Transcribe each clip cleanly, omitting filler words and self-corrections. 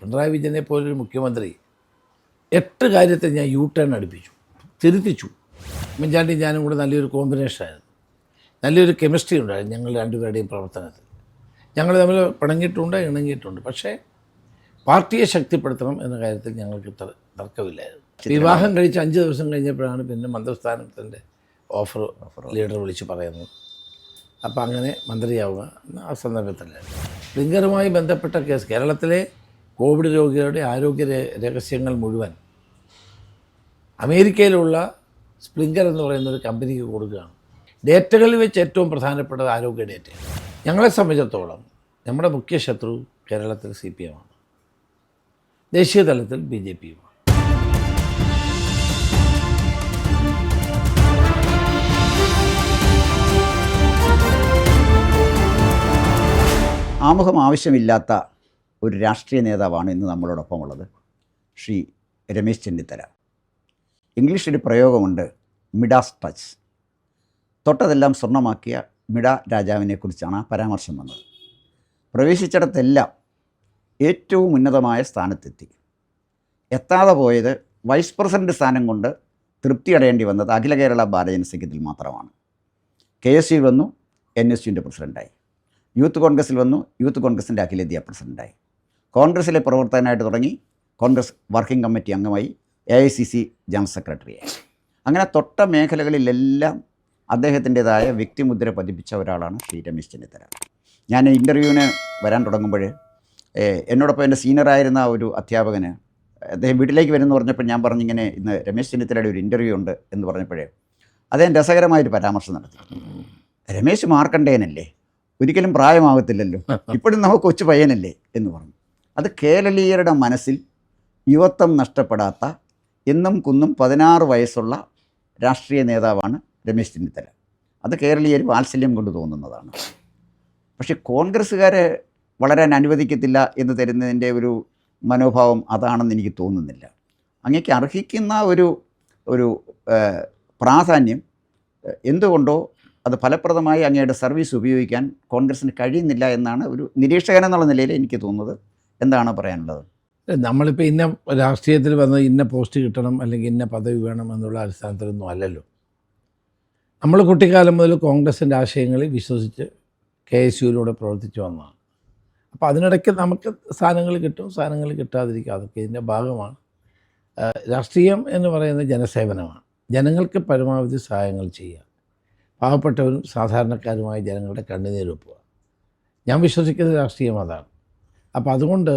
പിണറായി വിജയനെ പോലൊരു മുഖ്യമന്ത്രി 8 കാര്യത്തെ ഞാൻ ടേൺ അടുപ്പിച്ചു, തിരുത്തിച്ചു. ഉമ്മൻചാണ്ടി ഞാനും കൂടെ നല്ലൊരു കോമ്പിനേഷനായിരുന്നു, നല്ലൊരു കെമിസ്ട്രി ഉണ്ടായിരുന്നു ഞങ്ങൾ രണ്ടുപേരുടെയും പ്രവർത്തനത്തിൽ. ഞങ്ങൾ തമ്മിൽ പിണങ്ങിയിട്ടുണ്ട്, ഇണങ്ങിയിട്ടുണ്ട്. പക്ഷേ പാർട്ടിയെ ശക്തിപ്പെടുത്തണം എന്ന കാര്യത്തിൽ ഞങ്ങൾക്ക് തർക്കമില്ലായിരുന്നു. വിവാഹം കഴിച്ച് 5 ദിവസം കഴിഞ്ഞപ്പോഴാണ് പിന്നെ മന്ത്രിസ്ഥാനത്തിൻ്റെ ഓഫർ ലീഡർ വിളിച്ച് പറയുന്നത്. അപ്പോൾ അങ്ങനെ മന്ത്രിയാവുക ആ സന്ദർഭത്തിലായിരുന്നു. സ്പ്രിംഗറുമായി ബന്ധപ്പെട്ട കേസ്, കേരളത്തിലെ കോവിഡ് രോഗികളുടെ ആരോഗ്യ രഹസ്യങ്ങൾ മുഴുവൻ അമേരിക്കയിലുള്ള സ്പ്രിംഗർ എന്ന് പറയുന്ന ഒരു കമ്പനിക്ക് കൊടുക്കുകയാണ്. ഡേറ്റകളിൽ വെച്ച് ഏറ്റവും പ്രധാനപ്പെട്ടത് ആരോഗ്യ ഡേറ്റയാണ്. ഞങ്ങളെ സംബന്ധിച്ചിടത്തോളം നമ്മുടെ മുഖ്യ ശത്രു കേരളത്തിൽ CPM ആണ്, ദേശീയ തലത്തിൽ BJPയുമാണ്. ആമുഖം ആവശ്യമില്ലാത്ത ഒരു രാഷ്ട്രീയ നേതാവാണ് ഇന്ന് നമ്മളോടൊപ്പം ഉള്ളത്, ശ്രീ രമേശ് ചെന്നിത്തല. ഇംഗ്ലീഷിൽ പ്രയോഗമുണ്ട്, മിഡാസ് ടച്ച്. തൊട്ടതെല്ലാം സ്വർണ്ണമാക്കിയ മിഡ രാജാവിനെക്കുറിച്ചാണ് ആ പരാമർശം വന്നത്. പ്രവേശിച്ചിടത്തെല്ലാം ഏറ്റവും ഉന്നതമായ സ്ഥാനത്തെത്തി. എത്താതെ പോയത് വൈസ് പ്രസിഡൻറ്റ് സ്ഥാനം കൊണ്ട് തൃപ്തിയടയേണ്ടി വന്നത് അഖില കേരള ഭാരതജന സഖ്യത്തിൽ മാത്രമാണ്. KSU വന്നു, NSUവിൻ്റെ പ്രസിഡൻ്റായി. യൂത്ത് കോൺഗ്രസ്സിൽ വന്നു, യൂത്ത് കോൺഗ്രസിൻ്റെ അഖിലേന്ത്യാ പ്രസിഡൻ്റായി. കോൺഗ്രസ്സിലെ പ്രവർത്തകനായിട്ട് തുടങ്ങി, കോൺഗ്രസ് വർക്കിംഗ് കമ്മിറ്റി അംഗമായി, AICC ജനറൽ സെക്രട്ടറിയായി. അങ്ങനെ തൊട്ട മേഖലകളിലെല്ലാം അദ്ദേഹത്തിൻ്റെതായ വ്യക്തിമുദ്ര പതിപ്പിച്ച ഒരാളാണ് ശ്രീ രമേശ് ചെന്നിത്തല. ഞാൻ ഇൻ്റർവ്യൂവിന് വരാൻ തുടങ്ങുമ്പോൾ എന്നോടൊപ്പം എൻ്റെ സീനിയറായിരുന്ന ഒരു അധ്യാപകന് അദ്ദേഹം വീട്ടിലേക്ക് വരുമെന്ന് പറഞ്ഞപ്പോൾ ഞാൻ പറഞ്ഞിങ്ങനെ ഇന്ന് രമേശ് ചെന്നിത്തലയുടെ ഒരു ഇൻ്റർവ്യൂ ഉണ്ട് എന്ന് പറഞ്ഞപ്പോഴേ അദ്ദേഹം രസകരമായൊരു പരാമർശം നടത്തി. രമേശ് മാർക്കണ്ടേയനല്ലേ, ഒരിക്കലും പ്രായമാകത്തില്ലല്ലോ, ഇപ്പോഴും നമുക്ക് കൊച്ചു പയ്യനല്ലേ എന്ന് പറഞ്ഞു. അത് കേരളീയരുടെ മനസ്സിൽ യുവത്വം നഷ്ടപ്പെടാത്ത, എന്നും കുന്നും 16 വയസ്സുള്ള രാഷ്ട്രീയ നേതാവാണ് രമേശ് ചെന്നിത്തല. അത് കേരളീയർ വാത്സല്യം കൊണ്ട് തോന്നുന്നതാണ്. പക്ഷേ കോൺഗ്രസ്സുകാരെ വളരാൻ അനുവദിക്കത്തില്ല എന്ന് തരുന്നതിൻ്റെ ഒരു മനോഭാവം അതാണെന്ന് എനിക്ക് തോന്നുന്നില്ല. അങ്ങേക്ക് അർഹിക്കുന്ന ഒരു പ്രാധാന്യം എന്തുകൊണ്ടോ അത് ഫലപ്രദമായി അങ്ങയുടെ സർവീസ് ഉപയോഗിക്കാൻ കോൺഗ്രസ്സിന് കഴിയുന്നില്ല എന്നാണ് ഒരു നിരീക്ഷകൻ എന്നുള്ള നിലയിൽ എനിക്ക് തോന്നുന്നത്. എന്താണ് പറയാനുള്ളത്? നമ്മളിപ്പോൾ ഇന്ന രാഷ്ട്രീയത്തിൽ വന്ന് ഇന്ന പോസ്റ്റ് കിട്ടണം അല്ലെങ്കിൽ ഇന്ന പദവി വേണം എന്നുള്ള അടിസ്ഥാനത്തിലൊന്നും അല്ലല്ലോ. നമ്മൾ കുട്ടിക്കാലം മുതൽ കോൺഗ്രസിൻ്റെ ആശയങ്ങളിൽ വിശ്വസിച്ച് KSUവിലൂടെ പ്രവർത്തിച്ചു വന്നതാണ്. അപ്പോൾ അതിനിടയ്ക്ക് നമുക്ക് സ്ഥാനങ്ങൾ കിട്ടും, സ്ഥാനങ്ങൾ കിട്ടാതിരിക്കും, അതൊക്കെ ഇതിൻ്റെ ഭാഗമാണ്. രാഷ്ട്രീയം എന്ന് പറയുന്നത് ജനസേവനമാണ്. ജനങ്ങൾക്ക് പരമാവധി സഹായങ്ങൾ ചെയ്യുക, പാവപ്പെട്ടവരും സാധാരണക്കാരുമായ ജനങ്ങളുടെ കണ്ണുനീരൊപ്പുക. ഞാൻ വിശ്വസിക്കുന്ന രാഷ്ട്രീയം അതാണ്. അപ്പോൾ അതുകൊണ്ട്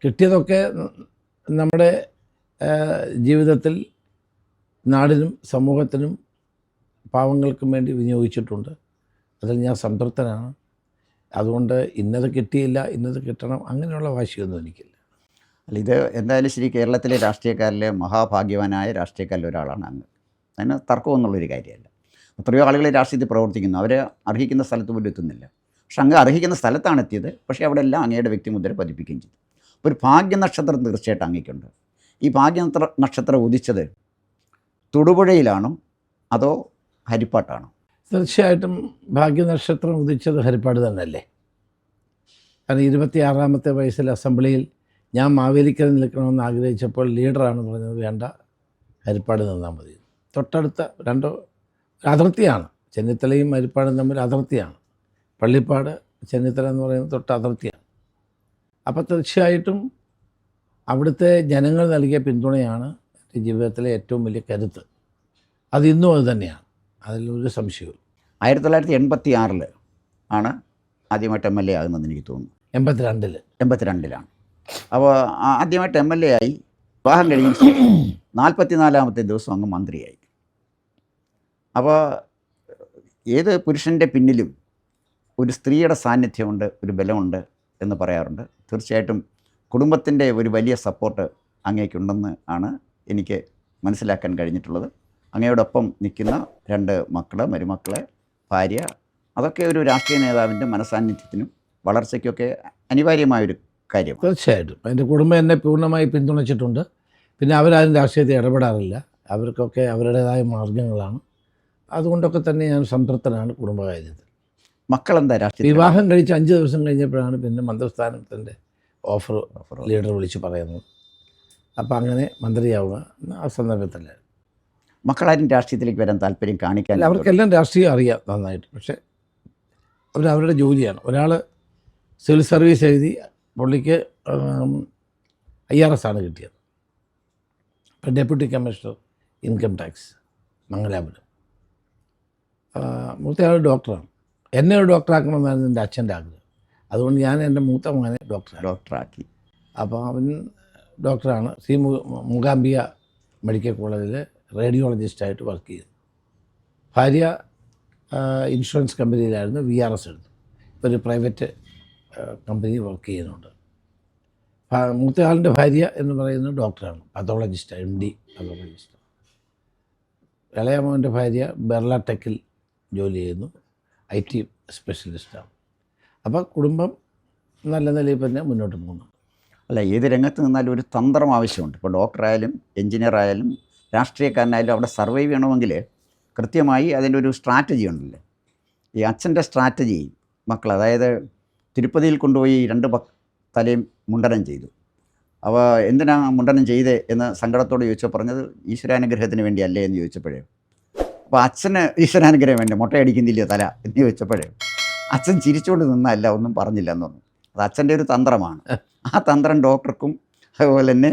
കിട്ടിയതൊക്കെ നമ്മുടെ ജീവിതത്തിൽ നാടിനും സമൂഹത്തിനും പാവങ്ങൾക്കും വേണ്ടി വിനിയോഗിച്ചിട്ടുണ്ട്. അതിൽ ഞാൻ സംതൃപ്തനാണ്. അതുകൊണ്ട് ഇന്നത് കിട്ടിയില്ല, ഇന്നത് കിട്ടണം, അങ്ങനെയുള്ള വാശിയൊന്നും എനിക്കില്ല. അല്ല, ഇത് എന്തായാലും ശരി, കേരളത്തിലെ രാഷ്ട്രീയക്കാരിലെ മഹാഭാഗ്യവാനായ രാഷ്ട്രീയക്കാരിൽ ഒരാളാണ് അങ്ങ്. അതിന് തർക്കമെന്നുള്ളൊരു കാര്യമല്ല. എത്രയോ ആളുകൾ രാഷ്ട്രീയത്തിൽ പ്രവർത്തിക്കുന്നു, അവർ അർഹിക്കുന്ന സ്ഥലത്ത് പോലും എത്തുന്നില്ല. പക്ഷെ അങ്ങ് അർഹിക്കുന്ന സ്ഥലത്താണ് എത്തിയത്. പക്ഷേ അവിടെ എല്ലാം അങ്ങയുടെ വ്യക്തിമുദ്ര പതിപ്പിക്കുകയും ചെയ്തു. ഒരു ഭാഗ്യനക്ഷത്രം തീർച്ചയായിട്ടും അങ്ങേക്കുണ്ട്. ഈ ഭാഗ്യനക്ഷത്രം ഉദിച്ചത് തൊടുപുഴയിലാണോ അതോ ഹരിപ്പാട്ടാണോ? തീർച്ചയായിട്ടും ഭാഗ്യനക്ഷത്രം ഉദിച്ചത് ഹരിപ്പാട് തന്നെയല്ലേ. കാരണം 26ാമത്തെ വയസ്സിൽ അസംബ്ലിയിൽ ഞാൻ മാവേലിക്കര നിൽക്കണമെന്ന് ആഗ്രഹിച്ചപ്പോൾ ലീഡറാണ് പറഞ്ഞത്, വേണ്ട, ഹരിപ്പാട് നിന്നാൽ മതി. തൊട്ടടുത്ത അതിർത്തിയാണ്, ചെന്നിത്തലയും ഹരിപ്പാടും തമ്മിൽ അതിർത്തിയാണ്. പള്ളിപ്പാട് ചെന്നിത്തല എന്ന് പറയുന്നത് തൊട്ട് അതിർത്തിയാണ്. അപ്പോൾ തീർച്ചയായിട്ടും അവിടുത്തെ ജനങ്ങൾ നൽകിയ പിന്തുണയാണ് എൻ്റെ ജീവിതത്തിലെ ഏറ്റവും വലിയ കരുത്ത്. അതിന്നും അത് തന്നെയാണ്, അതിലൊരു സംശയവും. 1986 ആണ് ആദ്യമായിട്ട് MLA ആകുന്നതെന്ന് എനിക്ക് തോന്നുന്നു. 82-ലാണ്. അപ്പോൾ ആദ്യമായിട്ട് MLA ആയി, വിവാഹം കഴിഞ്ഞ് 44ാമത്തെ ദിവസം അങ്ങ് മന്ത്രിയായി. അപ്പോൾ ഏത് പുരുഷൻ്റെ പിന്നിലും ഒരു സ്ത്രീയുടെ സാന്നിധ്യമുണ്ട്, ഒരു ബലമുണ്ട് എന്ന് പറയാറുണ്ട്. തീർച്ചയായിട്ടും കുടുംബത്തിൻ്റെ ഒരു വലിയ സപ്പോർട്ട് അങ്ങേക്കുണ്ടെന്ന് ആണ് എനിക്ക് മനസ്സിലാക്കാൻ കഴിഞ്ഞിട്ടുള്ളത്. അങ്ങയോടൊപ്പം നിൽക്കുന്ന 2 മക്കൾ, മരുമക്കളെ, ഭാര്യ, അതൊക്കെ ഒരു രാഷ്ട്രീയ നേതാവിൻ്റെ മനസാന്നിധ്യത്തിനും വളർച്ചയ്ക്കൊക്കെ അനിവാര്യമായൊരു കാര്യമാണ്. തീർച്ചയായിട്ടും എൻ്റെ കുടുംബം എന്നെ പൂർണ്ണമായി പിന്തുണച്ചിട്ടുണ്ട്. പിന്നെ അവരാരും രാഷ്ട്രീയത്തിൽ ഇടപെടാറില്ല, അവർക്കൊക്കെ അവരുടേതായ മാർഗ്ഗങ്ങളാണ്. അതുകൊണ്ടൊക്കെ തന്നെ ഞാൻ സംതൃപ്തനാണ് കുടുംബകാര്യത്തിൽ. മക്കളെന്താ രാഷ്ട്രീയ? വിവാഹം കഴിച്ച് 5 ദിവസം കഴിഞ്ഞപ്പോഴാണ് പിന്നെ മന്ത്രിസ്ഥാനത്തിൻ്റെ ഓഫർ ലീഡർ വിളിച്ച് പറയുന്നത്. അപ്പോൾ അങ്ങനെ മന്ത്രിയാവുക ആ സന്ദർഭത്തിൽ. മക്കളാരും രാഷ്ട്രീയത്തിലേക്ക് വരാൻ താല്പര്യം കാണിക്കാൻ അവർക്കെല്ലാം രാഷ്ട്രീയം അറിയാം നന്നായിട്ട്. പക്ഷേ അവരവരുടെ ജോലിയാണ്. ഒരാൾ സിവിൽ സർവീസ് എഴുതി പുള്ളിക്ക് IRS ആണ് കിട്ടിയത്. ഇപ്പം deputy commissioner income tax Mangalapuram. മൂത്തയാൾ ഡോക്ടറാണ്. എന്നെ ഒരു ഡോക്ടറാക്കണമെന്നായിരുന്നു എൻ്റെ അച്ഛൻ്റെ ആഗ്രഹം. അതുകൊണ്ട് ഞാൻ എൻ്റെ മൂത്ത മകനെ ഡോക്ടറാക്കി. അപ്പോൾ അവൻ ഡോക്ടറാണ്. മൂകാംബിക മെഡിക്കൽ കോളേജിൽ റേഡിയോളജിസ്റ്റായിട്ട് വർക്ക് ചെയ്തു. ഭാര്യ ഇൻഷുറൻസ് കമ്പനിയിലായിരുന്നു, VRS എടുത്തു. ഇപ്പോൾ ഒരു പ്രൈവറ്റ് കമ്പനി വർക്ക് ചെയ്യുന്നുണ്ട്. മൂത്തയാളിൻ്റെ ഭാര്യ എന്ന് പറയുന്നത് ഡോക്ടറാണ്, പതോളജിസ്റ്റാണ്, MD പതോളജിസ്റ്റ്. ഇളയ മോൻ്റെ ഭാര്യ ബെർല ടെക്കിൽ ജോലി ചെയ്യുന്നു, IT സ്പെഷ്യലിസ്റ്റാണ്. അപ്പോൾ കുടുംബം നല്ല നിലയിൽ തന്നെ മുന്നോട്ട് പോകുന്നു. അല്ല, ഏത് രംഗത്ത് നിന്നാലും ഒരു തന്ത്രം ആവശ്യമുണ്ട്. ഇപ്പോൾ ഡോക്ടറായാലും എൻജിനീയർ ആയാലും രാഷ്ട്രീയക്കാരനായാലും അവിടെ സർവൈവ് ചെയ്യണമെങ്കിൽ കൃത്യമായി അതിൻ്റെ ഒരു സ്ട്രാറ്റജി ഉണ്ടല്ലോ. ഈ അച്ഛൻ്റെ സ്ട്രാറ്റജി മക്കൾ, അതായത് തിരുപ്പതിയിൽ കൊണ്ടുപോയി 2 തലയും മുണ്ടനം ചെയ്തു. അപ്പോൾ എന്തിനാണ് മുണ്ടനം ചെയ്തേ എന്ന് സങ്കടത്തോട് ചോദിച്ചപ്പോൾ പറഞ്ഞത് ഈശ്വരാനുഗ്രഹത്തിന് വേണ്ടിയല്ലേ എന്ന് ചോദിച്ചപ്പോഴേ, അപ്പോൾ അച്ഛന് ഈശ്വരാനുഗ്രഹം വേണ്ടി മുട്ടയടിക്കുന്നില്ല തല എന്ന് ചോദിച്ചപ്പോഴേ അച്ഛൻ ചിരിച്ചുകൊണ്ട് നിന്നല്ല, ഒന്നും പറഞ്ഞില്ല എന്ന് പറഞ്ഞു. അത് അച്ഛൻ്റെ ഒരു തന്ത്രമാണ്. ആ തന്ത്രം ഡോക്ടർക്കും അതുപോലെ തന്നെ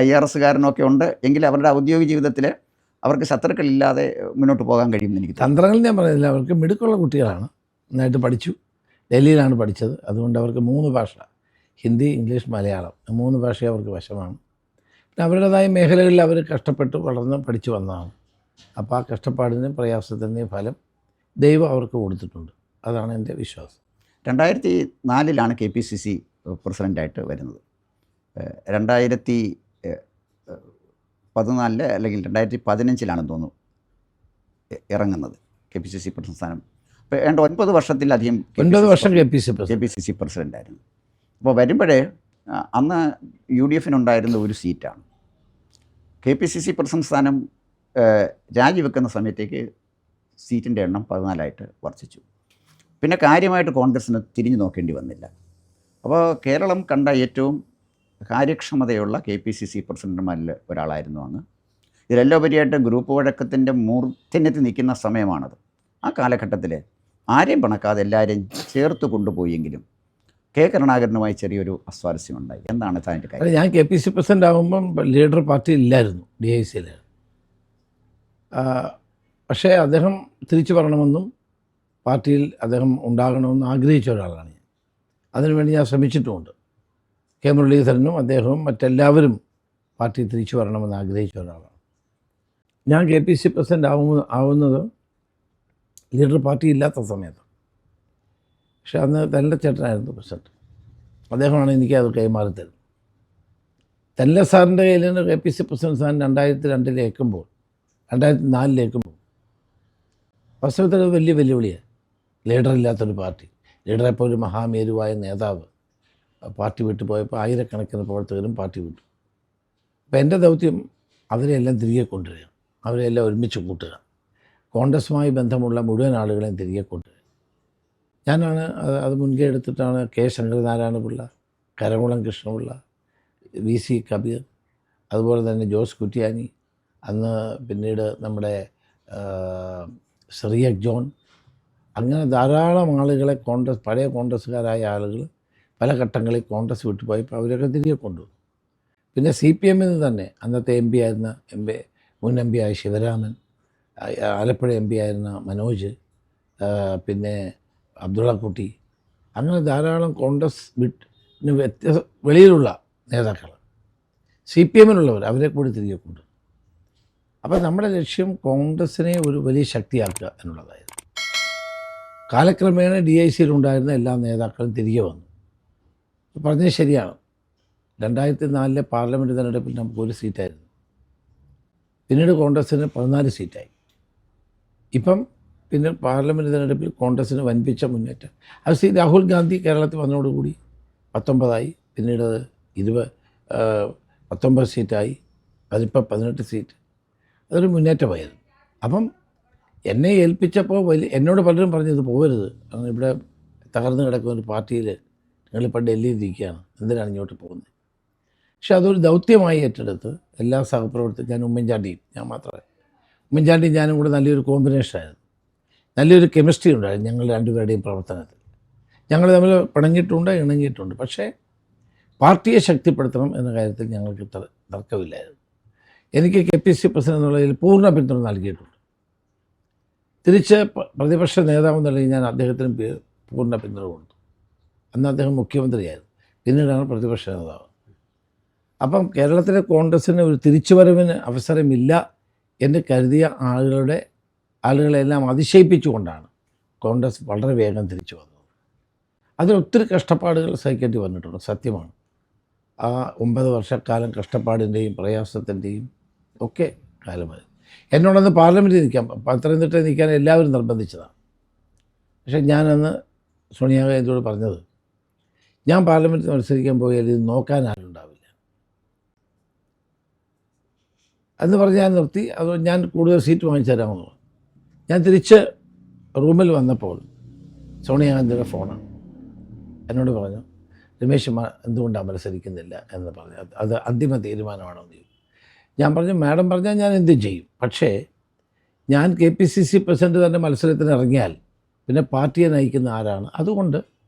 IRSകാരനൊക്കെ ഉണ്ട്. എങ്കിൽ അവരുടെ ഔദ്യോഗിക ജീവിതത്തിൽ അവർക്ക് ശത്രുക്കളില്ലാതെ മുന്നോട്ട് പോകാൻ കഴിയുമെന്ന് എനിക്ക്. തന്ത്രങ്ങൾ ഞാൻ പറയുന്നില്ല, അവർക്ക് മിടുക്കുള്ള കുട്ടികളാണ്, നന്നായിട്ട് പഠിച്ചു. ഡൽഹിയിലാണ് പഠിച്ചത്. അതുകൊണ്ട് അവർക്ക് 3 ഭാഷ, ഹിന്ദി, ഇംഗ്ലീഷ്, മലയാളം, 3 ഭാഷ അവർക്ക് വശമാണ്. പിന്നെ അവരുടേതായ മേഖലകളിൽ അവർ കഷ്ടപ്പെട്ട് വളർന്ന് പഠിച്ചു വന്നതാണ്. അപ്പോൾ ആ കഷ്ടപ്പാടിൻ്റെയും പ്രയാസത്തിൻ്റെയും ഫലം ദൈവം അവർക്ക് കൊടുത്തിട്ടുണ്ട്. അതാണ് എൻ്റെ വിശ്വാസം. 2004 KPCC പ്രസിഡൻ്റായിട്ട് വരുന്നത്. 2014 അല്ലെങ്കിൽ 2015 തോന്നുന്നു ഇറങ്ങുന്നത് KPCC പ്രസിഡന്റ് സ്ഥാനം. അപ്പോൾ 9 വർഷത്തിലധികം 9 വർഷം KPCC പ്രസിഡൻ്റായിരുന്നു. അപ്പോൾ വരുമ്പോഴേ അന്ന് UDFനുണ്ടായിരുന്ന ഒരു സീറ്റാണ്. KPCC പ്രസിഡന്റ് സ്ഥാനം രാജിവെക്കുന്ന സമയത്തേക്ക് സീറ്റിൻ്റെ എണ്ണം 14 വർദ്ധിച്ചു. പിന്നെ കാര്യമായിട്ട് കോൺഗ്രസ്സിന് തിരിഞ്ഞു നോക്കേണ്ടി വന്നില്ല. അപ്പോൾ കേരളം കണ്ട ഏറ്റവും കാര്യക്ഷമതയുള്ള KPCC പ്രസിഡന്റുമാരിൽ ഒരാളായിരുന്നു അങ്ങ്. ഇതിലെല്ലോപരിയായിട്ട് ഗ്രൂപ്പ് വഴക്കത്തിൻ്റെ മൂർധന്യത്തിൽ നിൽക്കുന്ന സമയമാണത്. ആ കാലഘട്ടത്തിൽ ആരെയും പണക്കാതെ എല്ലാവരെയും ചേർത്ത് കൊണ്ടുപോയെങ്കിലും കരുണാകരനുമായി ചെറിയൊരു അസ്വാരസ്യമുണ്ടായി. എന്താണ് അതിൻ്റെ കാര്യം? ഞാൻ KPCC പ്രസിഡന്റ് ആകുമ്പം ലീഡർ പാർട്ടി ഇല്ലായിരുന്നു, DICയിൽ. പക്ഷേ അദ്ദേഹം തിരിച്ചു വരണമെന്നും പാർട്ടിയിൽ അദ്ദേഹം ഉണ്ടാകണമെന്നും ആഗ്രഹിച്ച ഒരാളാണ് ഞാൻ. അതിനുവേണ്ടി ഞാൻ ശ്രമിച്ചിട്ടുമുണ്ട്. K. മുരളീധരനും അദ്ദേഹവും മറ്റെല്ലാവരും പാർട്ടി തിരിച്ചു വരണമെന്ന് ആഗ്രഹിച്ച ഒരാളാണ് ഞാൻ. KPCC പ്രസിഡന്റ് ആവുന്നത് ലീഡർ പാർട്ടി ഇല്ലാത്ത സമയത്ത്. പക്ഷെ അന്ന് തെല്ലച്ചേട്ടനായിരുന്നു പ്രസിഡന്റ്. അദ്ദേഹമാണ് എനിക്ക് അത് കൈമാറി തരുന്നത്. തെല്ല സാറിൻ്റെ കയ്യിൽ നിന്ന് KPCC പ്രസിഡന്റ് സ്ഥാനം 2002 ഏൽക്കുമ്പോൾ 2004 ഏൽക്കുമ്പോൾ വാസ്തവത്തിൽ അത് വലിയ വെല്ലുവിളിയാണ്. ലീഡറില്ലാത്തൊരു പാർട്ടി, ലീഡറെപ്പോൾ ഒരു മഹാമേരുവായ നേതാവ് പാർട്ടി വിട്ടു പോയപ്പോൾ ആയിരക്കണക്കിന് പ്രവർത്തകരും പാർട്ടി വിട്ടു. അപ്പോൾ എൻ്റെ ദൗത്യം അവരെയെല്ലാം തിരികെ കൊണ്ടുവരിക, അവരെല്ലാം ഒരുമിച്ച് കൂട്ടുക, കോൺഗ്രസുമായി ബന്ധമുള്ള മുഴുവൻ ആളുകളെയും തിരികെ കൊണ്ടുവരിക. ഞാനാണ് അത് മുൻകൈ എടുത്തിട്ടാണ് K. ശങ്കരനാരായണ പിള്ള, കരകുളം കൃഷ്ണപിള്ള, VC കബീർ, അതുപോലെ തന്നെ ജോസ് കുറ്റ്യാനി, അന്ന് പിന്നീട് നമ്മുടെ സിറിയക് ജോൺ, അങ്ങനെ ധാരാളം ആളുകളെ പഴയ കോൺഗ്രസ്സുകാരായ ആളുകൾ പല ഘട്ടങ്ങളിൽ കോൺഗ്രസ് വിട്ടുപോയപ്പോൾ അവരൊക്കെ തിരികെ കൊണ്ടുവന്നു. പിന്നെ CPM തന്നെ അന്നത്തെ MP ആയിരുന്ന മുൻ MP ആയ ശിവരാമൻ, ആലപ്പുഴ MP ആയിരുന്ന മനോജ്, പിന്നെ അബ്ദുള്ളക്കുട്ടി, അങ്ങനെ ധാരാളം കോൺഗ്രസ് വെളിയിലുള്ള നേതാക്കൾ, CPMനുള്ളവർ, അവരെ കൂടി തിരികെ കൊണ്ടുവന്നു. അപ്പോൾ നമ്മുടെ ലക്ഷ്യം കോൺഗ്രസിനെ ഒരു വലിയ ശക്തിയാക്കുക എന്നുള്ളതായിരുന്നു. കാലക്രമേണ DICയിലുണ്ടായിരുന്ന എല്ലാ നേതാക്കളും തിരികെ വന്നു. പറഞ്ഞത് ശരിയാണ്. 2004 പാർലമെൻറ്റ് തിരഞ്ഞെടുപ്പിൽ നമുക്ക് 1 സീറ്റായിരുന്നു. പിന്നീട് കോൺഗ്രസ്സിന് 14 സീറ്റായി. ഇപ്പം പിന്നെ പാർലമെൻറ്റ് തിരഞ്ഞെടുപ്പിൽ കോൺഗ്രസ്സിന് വൻപിച്ച മുന്നേറ്റം. അത് രാഹുൽ ഗാന്ധി കേരളത്തിൽ വന്നതോടുകൂടി 19 പിന്നീട് 19 സീറ്റായി, അതിപ്പോൾ 18 സീറ്റ്. അതൊരു മുന്നേറ്റമായിരുന്നു. അപ്പം എന്നെ ഏൽപ്പിച്ചപ്പോൾ എന്നോട് പലരും പറഞ്ഞു ഇത് പോകരുത്, ഇവിടെ തകർന്നു കിടക്കുന്ന ഒരു പാർട്ടിയിൽ നിങ്ങളിപ്പോൾ ഡൽഹിയിൽ ഇരിക്കുകയാണ്, എന്തിനാണ് ഇങ്ങോട്ട് പോകുന്നത്? പക്ഷെ അതൊരു ദൗത്യമായി ഏറ്റെടുത്ത് എല്ലാ സഹപ്രവർത്തകരും, ഞാൻ ഉമ്മൻചാണ്ടിയും, ഞാൻ മാത്രമേ, ഉമ്മൻചാണ്ടിയും ഞാനും കൂടെ നല്ലൊരു കോമ്പിനേഷനായിരുന്നു, നല്ലൊരു കെമിസ്ട്രി ഉണ്ടായിരുന്നു ഞങ്ങൾ രണ്ടുപേരുടെയും പ്രവർത്തനത്തിൽ. ഞങ്ങൾ തമ്മിൽ പിണങ്ങിയിട്ടുണ്ട്, ഇണങ്ങിയിട്ടുണ്ട്. പക്ഷേ പാർട്ടിയെ ശക്തിപ്പെടുത്തണം എന്ന കാര്യത്തിൽ ഞങ്ങൾക്ക് തർക്കമില്ലായിരുന്നു. എനിക്ക് KPCC പ്രസിഡന്റ് എന്നുള്ളതിൽ പൂർണ്ണ പിന്തുണ നൽകിയിട്ടുണ്ട്. തിരിച്ച് പ്രതിപക്ഷ നേതാവ് എന്നുള്ളതിൽ ഞാൻ അദ്ദേഹത്തിന് പൂർണ്ണ പിന്തുണ കൊടുത്തു. അന്ന് അദ്ദേഹം മുഖ്യമന്ത്രിയായിരുന്നു, പിന്നീടാണ് പ്രതിപക്ഷ നേതാവ്. അപ്പം കേരളത്തിലെ കോൺഗ്രസ്സിന് ഒരു തിരിച്ചുവരവിന് അവസരമില്ല എന്ന് കരുതിയ ആളുകളെല്ലാം അതിശയിപ്പിച്ചുകൊണ്ടാണ് കോൺഗ്രസ് വളരെ വേഗം തിരിച്ചു വന്നത്. അതിനൊത്തിരി കഷ്ടപ്പാടുകൾ സഹിക്കേണ്ടി വന്നിട്ടുണ്ട്, സത്യമാണ്. ആ 9 വർഷക്കാലം കഷ്ടപ്പാടിൻ്റെയും പ്രയാസത്തിൻ്റെയും ഒക്കെ കാലമായി. എന്നോടന്ന് പാർലമെൻറ്റിൽ നിൽക്കാം, പത്തനംതിട്ട നിൽക്കാൻ എല്ലാവരും നിർബന്ധിച്ചതാണ്. പക്ഷേ ഞാനന്ന് സോണിയാഗാന്ധിയോട് പറഞ്ഞത്, ഞാൻ പാർലമെൻറ്റിൽ മത്സരിക്കാൻ പോയാൽ ഇത് നോക്കാൻ ആരുണ്ടാവില്ല എന്ന് പറഞ്ഞ് ഞാൻ നിർത്തി. അത് ഞാൻ കൂടുതൽ സീറ്റ് വാങ്ങിച്ചു തരാമെന്ന് പറഞ്ഞു. ഞാൻ തിരിച്ച് റൂമിൽ വന്നപ്പോൾ സോണിയാഗാന്ധിയുടെ ഫോണാണ്. എന്നോട് പറഞ്ഞു, രമേശ് എന്തുകൊണ്ടാണ് മത്സരിക്കുന്നില്ല എന്ന് പറഞ്ഞു. അത് അന്തിമ തീരുമാനമാണോ എന്ന് ചോദിച്ചു. ഞാൻ പറഞ്ഞു, മാഡം പറഞ്ഞാൽ ഞാൻ എന്തും ചെയ്യും. പക്ഷേ ഞാൻ KPCC പ്രസിഡന്റ് തന്നെ മത്സരത്തിന് ഇറങ്ങിയാൽ പിന്നെ പാർട്ടിയെ നയിക്കുന്ന ആരാണ്? അതുകൊണ്ട്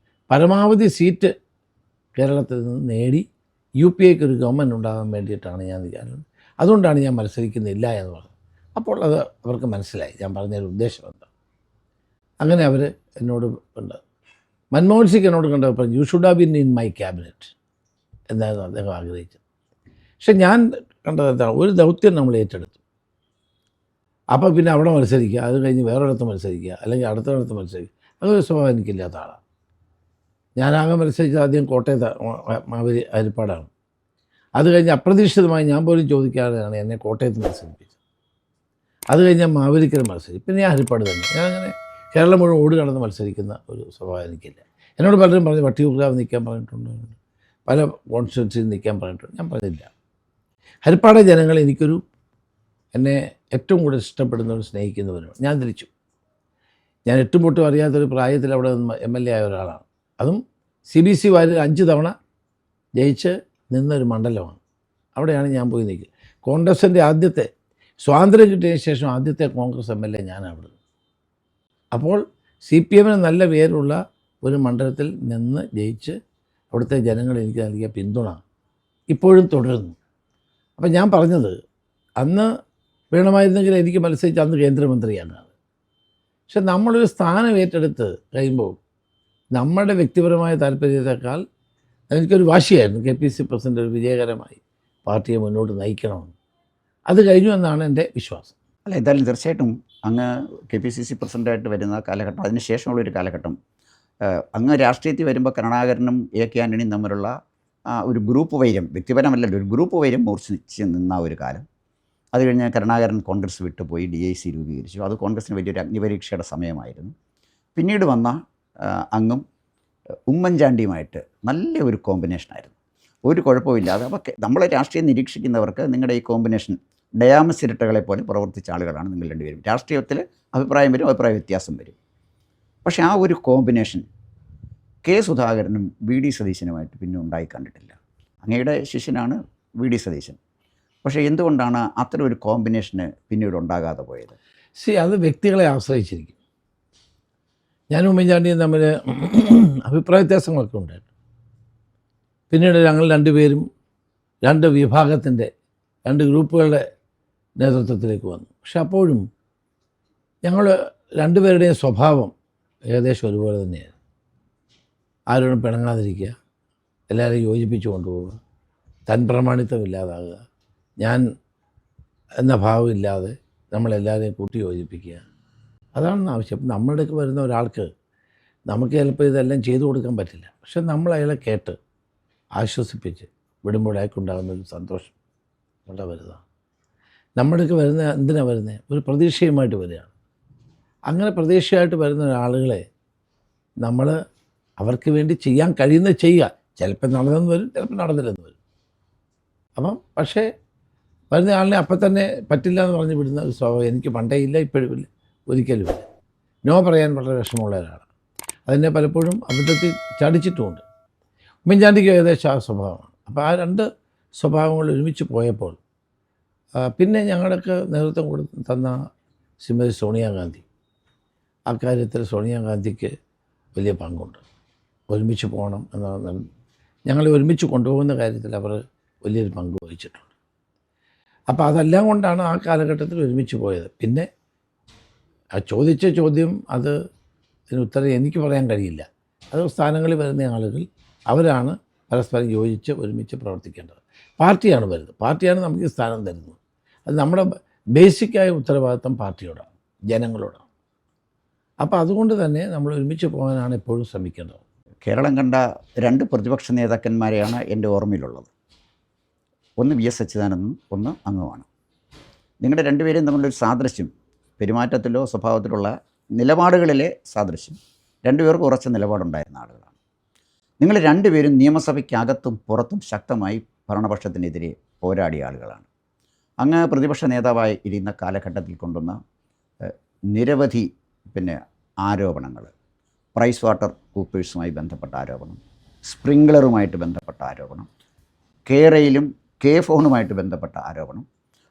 പരമാവധി സീറ്റ് കേരളത്തിൽ നിന്ന് നേടി UPAക്ക് ഒരു ഗവൺമെൻറ് ഉണ്ടാകാൻ വേണ്ടിയിട്ടാണ് ഞാൻ വിചാരിക്കുന്നത്. അതുകൊണ്ടാണ് ഞാൻ മത്സരിക്കുന്നില്ല എന്ന് പറഞ്ഞു. അപ്പോൾ അത് അവർക്ക് മനസ്സിലായി ഞാൻ പറഞ്ഞൊരു ഉദ്ദേശം എന്താ. അങ്ങനെ അവർ എന്നോട് ഉണ്ട്. മൻമോഹൻ സിംഗ് എന്നോട് കണ്ടപ്പോൾ you should have been in my cabinet എന്നായിരുന്നു അദ്ദേഹം ആഗ്രഹിച്ചത്. പക്ഷെ ഞാൻ കണ്ടത് എന്താണ്, ഒരു ദൗത്യം നമ്മൾ ഏറ്റെടുത്തു. അപ്പോൾ പിന്നെ അവിടെ മത്സരിക്കുക, അത് കഴിഞ്ഞ് വേറൊരിടത്ത് മത്സരിക്കുക, അല്ലെങ്കിൽ അടുത്തയിടത്ത് മത്സരിക്കുക, അതൊരു സ്വഭാവം എനിക്കില്ലാത്ത ആളാണ്. ഞാനാകെ മത്സരിച്ചത് ആദ്യം കോട്ടയത്ത് മാവേലി ഹരിപ്പാടാണ്. അത് കഴിഞ്ഞ് അപ്രതീക്ഷിതമായി ഞാൻ പോലും ചോദിക്കാതെയാണ് എന്നെ കോട്ടയത്ത് മത്സരിപ്പിച്ചത്. അത് കഴിഞ്ഞ് ഞാൻ മാവേലിക്കര മത്സരിച്ചു, പിന്നെ ഞാൻ ഹരിപ്പാട് തന്നെ. ഞാൻ അങ്ങനെ കേരളം മുഴുവൻ ഓടി കടന്ന് മത്സരിക്കുന്ന ഒരു സ്വഭാവം എനിക്കില്ല. എന്നോട് പലരും പറഞ്ഞു വട്ടിയൂർക്കാവ് നിൽക്കാൻ പറഞ്ഞിട്ടുണ്ട്, പല കോൺസ്റ്റിറ്റ്യുവൻസിയിൽ നിൽക്കാൻ പറഞ്ഞിട്ടുണ്ട്. ഞാൻ പറഞ്ഞില്ല. ഹരിപ്പാട് ജനങ്ങൾ എന്നെ ഏറ്റവും കൂടുതൽ ഇഷ്ടപ്പെടുന്നവരും സ്നേഹിക്കുന്നവരും. ഞാൻ തിരിച്ചു. ഞാൻ എട്ടും പൊട്ടും അറിയാത്തൊരു പ്രായത്തിൽ അവിടെ MLA ആയ ഒരാളാണ്. അതും CBC വാരിൽ 5 തവണ ജയിച്ച് നിന്നൊരു മണ്ഡലമാണ്. അവിടെയാണ് ഞാൻ പോയി നിൽക്കുക. കോൺഗ്രസിൻ്റെ ആദ്യത്തെ സ്വാതന്ത്ര്യം കിട്ടിയതിന് ശേഷം ആദ്യത്തെ കോൺഗ്രസ് MLA ഞാനാണ് അവിടെ. അപ്പോൾ CPMന് നല്ല പേരുള്ള ഒരു മണ്ഡലത്തിൽ നിന്ന് ജയിച്ച് അവിടുത്തെ ജനങ്ങൾ എനിക്ക് നൽകിയ പിന്തുണ ഇപ്പോഴും തുടരുന്നു. അപ്പം ഞാൻ പറഞ്ഞത്, അന്ന് വേണമായിരുന്നെങ്കിൽ എനിക്ക് മത്സരിച്ച് അന്ന് കേന്ദ്രമന്ത്രിയാണ്. പക്ഷെ നമ്മളൊരു സ്ഥാനം ഏറ്റെടുത്ത് കഴിയുമ്പോൾ നമ്മുടെ വ്യക്തിപരമായ താല്പര്യത്തെക്കാൾ എനിക്കൊരു വാശിയായിരുന്നു KPCC പ്രസിഡന്റ് ഒരു വിജയകരമായി പാർട്ടിയെ മുന്നോട്ട് നയിക്കണമെന്ന്. അത് കഴിഞ്ഞു എന്നാണ് എൻ്റെ വിശ്വാസം. അല്ല, എന്തായാലും തീർച്ചയായിട്ടും അങ്ങ് KPCC പ്രസിഡൻ്റായിട്ട് വരുന്ന കാലഘട്ടം, അതിന് ശേഷമുള്ളൊരു കാലഘട്ടം, അങ്ങ് രാഷ്ട്രീയത്തിൽ വരുമ്പോൾ കരുണാകരനും AK ആൻ്റണിയും തമ്മിലുള്ള ഒരു ഗ്രൂപ്പ് വൈര്യം, വ്യക്തിപരമല്ലല്ലോ, ഒരു ഗ്രൂപ്പ് വൈര്യം മൂർച്ഛിച്ച് നിന്ന ഒരു കാലം. അത് കഴിഞ്ഞ് കരുണാകരൻ കോൺഗ്രസ് വിട്ടുപോയി, DIC രൂപീകരിച്ചു. അത് കോൺഗ്രസിന് വലിയൊരു അഗ്നിപരീക്ഷയുടെ സമയമായിരുന്നു. പിന്നീട് വന്ന അങ്ങും ഉമ്മൻചാണ്ടിയുമായിട്ട് നല്ല ഒരു കോമ്പിനേഷനായിരുന്നു, ഒരു കുഴപ്പമില്ലാതെ. അപ്പോൾ നമ്മളെ രാഷ്ട്രീയം നിരീക്ഷിക്കുന്നവർക്ക് നിങ്ങളുടെ ഈ കോമ്പിനേഷൻ ഡയാമസ് ഇരട്ടകളെ പോലെ പ്രവർത്തിച്ച ആളുകളാണ് നിങ്ങൾ രണ്ടുപേരും. രാഷ്ട്രീയത്തിൽ അഭിപ്രായം വരും, അഭിപ്രായ വ്യത്യാസം വരും. പക്ഷേ ആ ഒരു കോമ്പിനേഷൻ K. സുധാകരനും VD സതീശനുമായിട്ട് പിന്നെ ഉണ്ടായി കണ്ടിട്ടില്ല. അങ്ങയുടെ ശിഷ്യനാണ് VD സതീശൻ. പക്ഷേ എന്തുകൊണ്ടാണ് അത്തരം ഒരു കോമ്പിനേഷന് പിന്നീട് ഉണ്ടാകാതെ പോയത്? അത് വ്യക്തികളെ ആശ്രയിച്ചിരിക്കും. ഞാനും ഉമ്മൻചാണ്ടിയും തമ്മിൽ അഭിപ്രായ വ്യത്യാസങ്ങളൊക്കെ ഉണ്ടായിരുന്നു. പിന്നീട് ഞങ്ങൾ രണ്ടുപേരും 2 വിഭാഗത്തിൻ്റെ 2 ഗ്രൂപ്പുകളുടെ നേതൃത്വത്തിലേക്ക് വന്നു. പക്ഷെ അപ്പോഴും ഞങ്ങൾ രണ്ടുപേരുടെയും സ്വഭാവം ഏകദേശം ഒരുപോലെ തന്നെയായിരുന്നു. ആരോടും പിണങ്ങാതിരിക്കുക, എല്ലാവരെയും യോജിപ്പിച്ചു കൊണ്ടുപോവുക, തൻ പ്രമാണിത്വം ഇല്ലാതാകുക, ഞാൻ എന്ന ഭാവം ഇല്ലാതെ നമ്മളെല്ലാവരെയും കൂട്ടി യോജിപ്പിക്കുക, അതാണ് ആവശ്യം. നമ്മുടെ വരുന്ന ഒരാൾക്ക് നമുക്ക് ചിലപ്പോൾ ഇതെല്ലാം ചെയ്തു കൊടുക്കാൻ പറ്റില്ല. പക്ഷെ നമ്മൾ അയാളെ കേട്ട് ആശ്വസിപ്പിച്ച് വിടുമ്പോൾ അയാൾക്കുണ്ടാകുന്ന ഒരു സന്തോഷം വളരെ വലുതാണ്. നമ്മുടെയൊക്കെ വരുന്ന എന്തിനാണ് വരുന്നത്? ഒരു പ്രതീക്ഷയുമായിട്ട് വരികയാണ്. അങ്ങനെ പ്രതീക്ഷയായിട്ട് വരുന്ന ആളുകളെ നമ്മൾ അവർക്ക് വേണ്ടി ചെയ്യാൻ കഴിയുന്നത് ചെയ്യുക. ചിലപ്പോൾ നടന്നെന്ന് വരും, ചിലപ്പോൾ നടന്നില്ലെന്ന് വരും. അപ്പം പക്ഷേ വരുന്ന ആളിനെ അപ്പം തന്നെ പറ്റില്ല എന്ന് പറഞ്ഞ് വിടുന്ന ഒരു സ്വഭാവം എനിക്ക് പണ്ടേ ഇല്ല, ഇപ്പോഴും ഇല്ല, ഒരിക്കലുമില്ല. നോ പറയാൻ വളരെ വിഷമമുള്ള ഒരാളാണ്. അതിനെ പലപ്പോഴും അബദ്ധത്തിൽ ചടിച്ചിട്ടുമുണ്ട്. ഉമ്മൻചാണ്ടിക്ക് ഏകദേശം ആ സ്വഭാവമാണ്. അപ്പോൾ ആ രണ്ട് സ്വഭാവങ്ങൾ ഒരുമിച്ച് പോയപ്പോൾ പിന്നെ ഞങ്ങൾക്ക് നേതൃത്വം തന്ന ശ്രീമതി സോണിയാഗാന്ധി, അക്കാര്യത്തിൽ സോണിയാഗാന്ധിക്ക് വലിയ പങ്കുണ്ട്. ഒരുമിച്ച് പോകണം എന്ന ഞങ്ങളെ ഒരുമിച്ച് കൊണ്ടുപോകുന്ന കാര്യത്തിൽ അവർ വലിയൊരു പങ്ക് വഹിച്ചിട്ടുണ്ട്. അപ്പോൾ അതെല്ലാം കൊണ്ടാണ് ആ കാലഘട്ടത്തിൽ ഒരുമിച്ച് പോയത്. പിന്നെ ആ ചോദിച്ച ചോദ്യം അതിന് ഉത്തരം എനിക്ക് പറയാൻ കഴിയില്ല. അത് സ്ഥാനങ്ങളിൽ വരുന്ന ആളുകൾ അവരാണ് പരസ്പരം യോജിച്ച് ഒരുമിച്ച് പ്രവർത്തിക്കേണ്ടത്. പാർട്ടിയാണ് വരുന്നത്, പാർട്ടിയാണ് നമുക്ക് ഈ സ്ഥാനം തരുന്നത്. അത് നമ്മുടെ ബേസിക്കായ ഉത്തരവാദിത്വം പാർട്ടിയോടാണ്, ജനങ്ങളോടാണ്. അപ്പോൾ അതുകൊണ്ട് തന്നെ നമ്മൾ ഒരുമിച്ച് പോകാനാണ് എപ്പോഴും ശ്രമിക്കേണ്ടത്. കേരളം കണ്ട 2 പ്രതിപക്ഷ നേതാക്കന്മാരെയാണ് എൻ്റെ ഓർമ്മയിലുള്ളത്. ഒന്ന് വി എസ് അച്യുതാനന്ദനും ഒന്ന് അങ്ങുമാണ്. നിങ്ങളുടെ രണ്ടുപേരും തമ്മിലൊരു സാദൃശ്യം, പെരുമാറ്റത്തിലോ സ്വഭാവത്തിലുള്ള നിലപാടുകളിലെ സാദൃശ്യം, രണ്ടുപേർക്കും ഉറച്ച നിലപാടുണ്ടായിരുന്ന ആളുകളാണ്. നിങ്ങൾ രണ്ടുപേരും നിയമസഭയ്ക്കകത്തും പുറത്തും ശക്തമായി ഭരണപക്ഷത്തിനെതിരെ പോരാടിയ ആളുകളാണ്. അങ്ങ് പ്രതിപക്ഷ നേതാവായി ഇരുന്ന കാലഘട്ടത്തിൽ കൊണ്ടുവന്ന നിരവധി ആരോപണങ്ങൾ, പ്രൈസ് വാട്ടർ കൂപ്പേഴ്സുമായി ബന്ധപ്പെട്ട ആരോപണം, സ്പ്രിംഗ്ലറുമായിട്ട് ബന്ധപ്പെട്ട ആരോപണം, കേരയിലും കെ ഫോണുമായിട്ട് ബന്ധപ്പെട്ട ആരോപണം,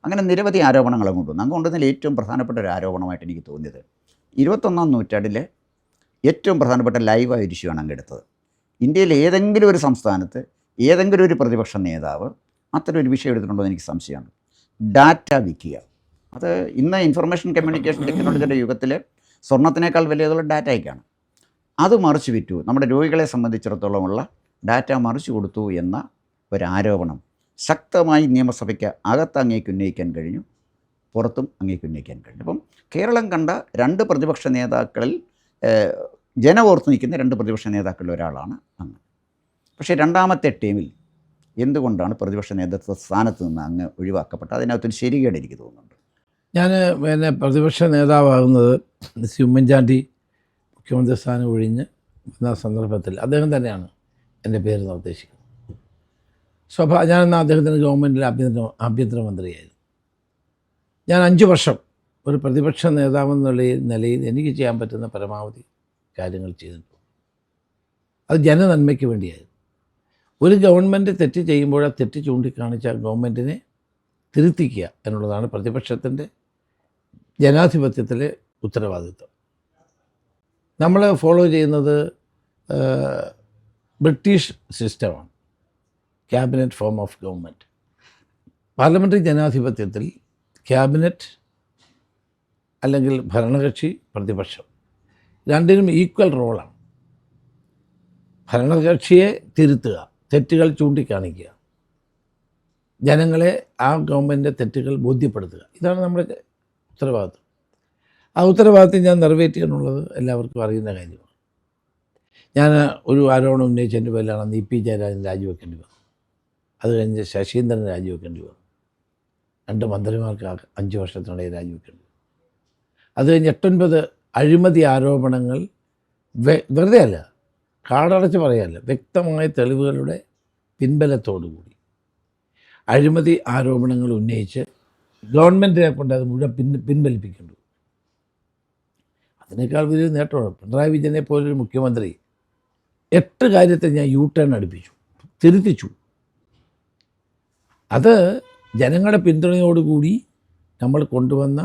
അങ്ങനെ നിരവധി ആരോപണങ്ങൾ കൊണ്ടുവന്നു. അങ്ങ് കൊണ്ടുവന്നതിൽ ഏറ്റവും പ്രധാനപ്പെട്ട ഒരു ആരോപണമായിട്ട് എനിക്ക് തോന്നിയത് 21-ാം നൂറ്റാണ്ടിലെ ഏറ്റവും പ്രധാനപ്പെട്ട ലൈവായ ഒരു ഇഷ്യൂയാണ് അങ്ങ് എടുത്തത്. ഇന്ത്യയിലെ ഏതെങ്കിലും ഒരു സംസ്ഥാനത്ത് ഏതെങ്കിലും ഒരു പ്രതിപക്ഷ നേതാവ് അത്തരം ഒരു വിഷയം എടുത്തിട്ടുണ്ടോ എന്ന് എനിക്ക് സംശയമാണ്. ഡാറ്റ വിൽക്കുക, അത് ഇന്ന് ഇൻഫർമേഷൻ കമ്മ്യൂണിക്കേഷൻ ടെക്നോളജിയുടെ യുഗത്തിൽ സ്വർണ്ണത്തിനേക്കാൾ വിലയുള്ള ഡാറ്റയ്ക്കാണ്. അത് മറിച്ച് വിറ്റു, നമ്മുടെ രോഗികളെ സംബന്ധിച്ചിടത്തോളമുള്ള ഡാറ്റ മറിച്ച് കൊടുത്തു എന്ന ഒരാരോപണം ശക്തമായി നിയമസഭയ്ക്ക് അകത്ത് അങ്ങേക്ക് ഉന്നയിക്കാൻ കഴിഞ്ഞു, പുറത്തും അങ്ങേക്ക് ഉന്നയിക്കാൻ കഴിഞ്ഞു. അപ്പം കേരളം കണ്ട 2 പ്രതിപക്ഷ നേതാക്കളിൽ ജനമോർത്ത് നിൽക്കുന്ന 2 പ്രതിപക്ഷ നേതാക്കളിൽ ഒരാളാണ് അങ്ങ്. പക്ഷേ രണ്ടാമത്തെ ടീമിൽ എന്തുകൊണ്ടാണ് പ്രതിപക്ഷ നേതൃത്വ സ്ഥാനത്ത് നിന്ന് അങ്ങ് ഒഴിവാക്കപ്പെട്ടത്? അതിനകത്തൊരു ശരികേട് എനിക്ക് തോന്നുന്നുണ്ട്. ഞാൻ പ്രതിപക്ഷ നേതാവാകുന്നത് ശ്രീ ഉമ്മൻചാണ്ടി മുഖ്യമന്ത്രി സ്ഥാനം ഒഴിഞ്ഞ് വന്ന സന്ദർഭത്തിൽ അദ്ദേഹം തന്നെയാണ് എൻ്റെ പേര് നിർദ്ദേശിക്കുന്നത്. ഞാൻ അദ്ദേഹത്തിൻ്റെ ഗവൺമെൻറ്റിൽ ആഭ്യന്തരമന്ത്രിയായിരുന്നു. ഞാൻ 5 വർഷം ഒരു പ്രതിപക്ഷ നേതാവെന്ന നിലയിൽ എനിക്ക് ചെയ്യാൻ പറ്റുന്ന പരമാവധി കാര്യങ്ങൾ ചെയ്തിട്ടുണ്ട്. അത് ജനനന്മയ്ക്ക് വേണ്ടിയായിരുന്നു. ഒരു ഗവൺമെൻറ് തെറ്റ് ചെയ്യുമ്പോൾ ആ തെറ്റ് ചൂണ്ടിക്കാണിച്ച ഗവൺമെൻറ്റിനെ തിരുത്തിക്കുക എന്നുള്ളതാണ് പ്രതിപക്ഷത്തിൻ്റെ ജനാധിപത്യത്തിലെ ഉത്തരവാദിത്വം. നമ്മൾ ഫോളോ ചെയ്യുന്നത് ബ്രിട്ടീഷ് സിസ്റ്റമാണ്, cabinet form of government. Parliamentary ജനാധിപത്യത്തിൽ ക്യാബിനറ്റ് അല്ലെങ്കിൽ ഭരണകക്ഷി, പ്രതിപക്ഷം രണ്ടിനും ഈക്വൽ റോളാണ്. ഭരണകക്ഷിയെ തിരുത്തുക, തെറ്റുകൾ ചൂണ്ടിക്കാണിക്കുക, ജനങ്ങളെ ആ ഗവൺമെൻറ്റിൻ്റെ തെറ്റുകൾ ബോധ്യപ്പെടുത്തുക, ഇതാണ് നമ്മുടെ ഉത്തരവാദിത്വം. ആ ഉത്തരവാദിത്വം ഞാൻ നിറവേറ്റുക എല്ലാവർക്കും അറിയുന്ന കാര്യമാണ്. ഞാൻ ഒരു ആരോപണം ഉന്നയിച്ചതിൻ്റെ പേരിലാണ് ഇ പി ജയരാജൻ രാജിവെക്കേണ്ടി വന്നത്. അത് കഴിഞ്ഞ് ശശീന്ദ്രൻ രാജിവെക്കേണ്ടി വന്നു. 2 മന്ത്രിമാർക്ക് 5 വർഷത്തിനിടയിൽ രാജിവെക്കേണ്ടി വന്നു. അത് കഴിഞ്ഞ് 8-9 അഴിമതി ആരോപണങ്ങൾ വെറുതെ അല്ല, കാടടച്ച് പറയല്ല, വ്യക്തമായ തെളിവുകളുടെ പിൻബലത്തോടുകൂടി അഴിമതി ആരോപണങ്ങൾ ഉന്നയിച്ച് ഗവൺമെൻറ്റിനെ കൊണ്ട് അത് മുഴുവൻ പിൻവലിപ്പിക്കേണ്ടു. അതിനേക്കാൾ വലിയ നേട്ടമാണ്. പിണറായി വിജയനെ പോലൊരു മുഖ്യമന്ത്രി 8 കാര്യത്തെ ഞാൻ ടേൺ അടുപ്പിച്ചു, തിരുത്തിച്ചു. അത് ജനങ്ങളുടെ പിന്തുണയോടുകൂടി നമ്മൾ കൊണ്ടുവന്ന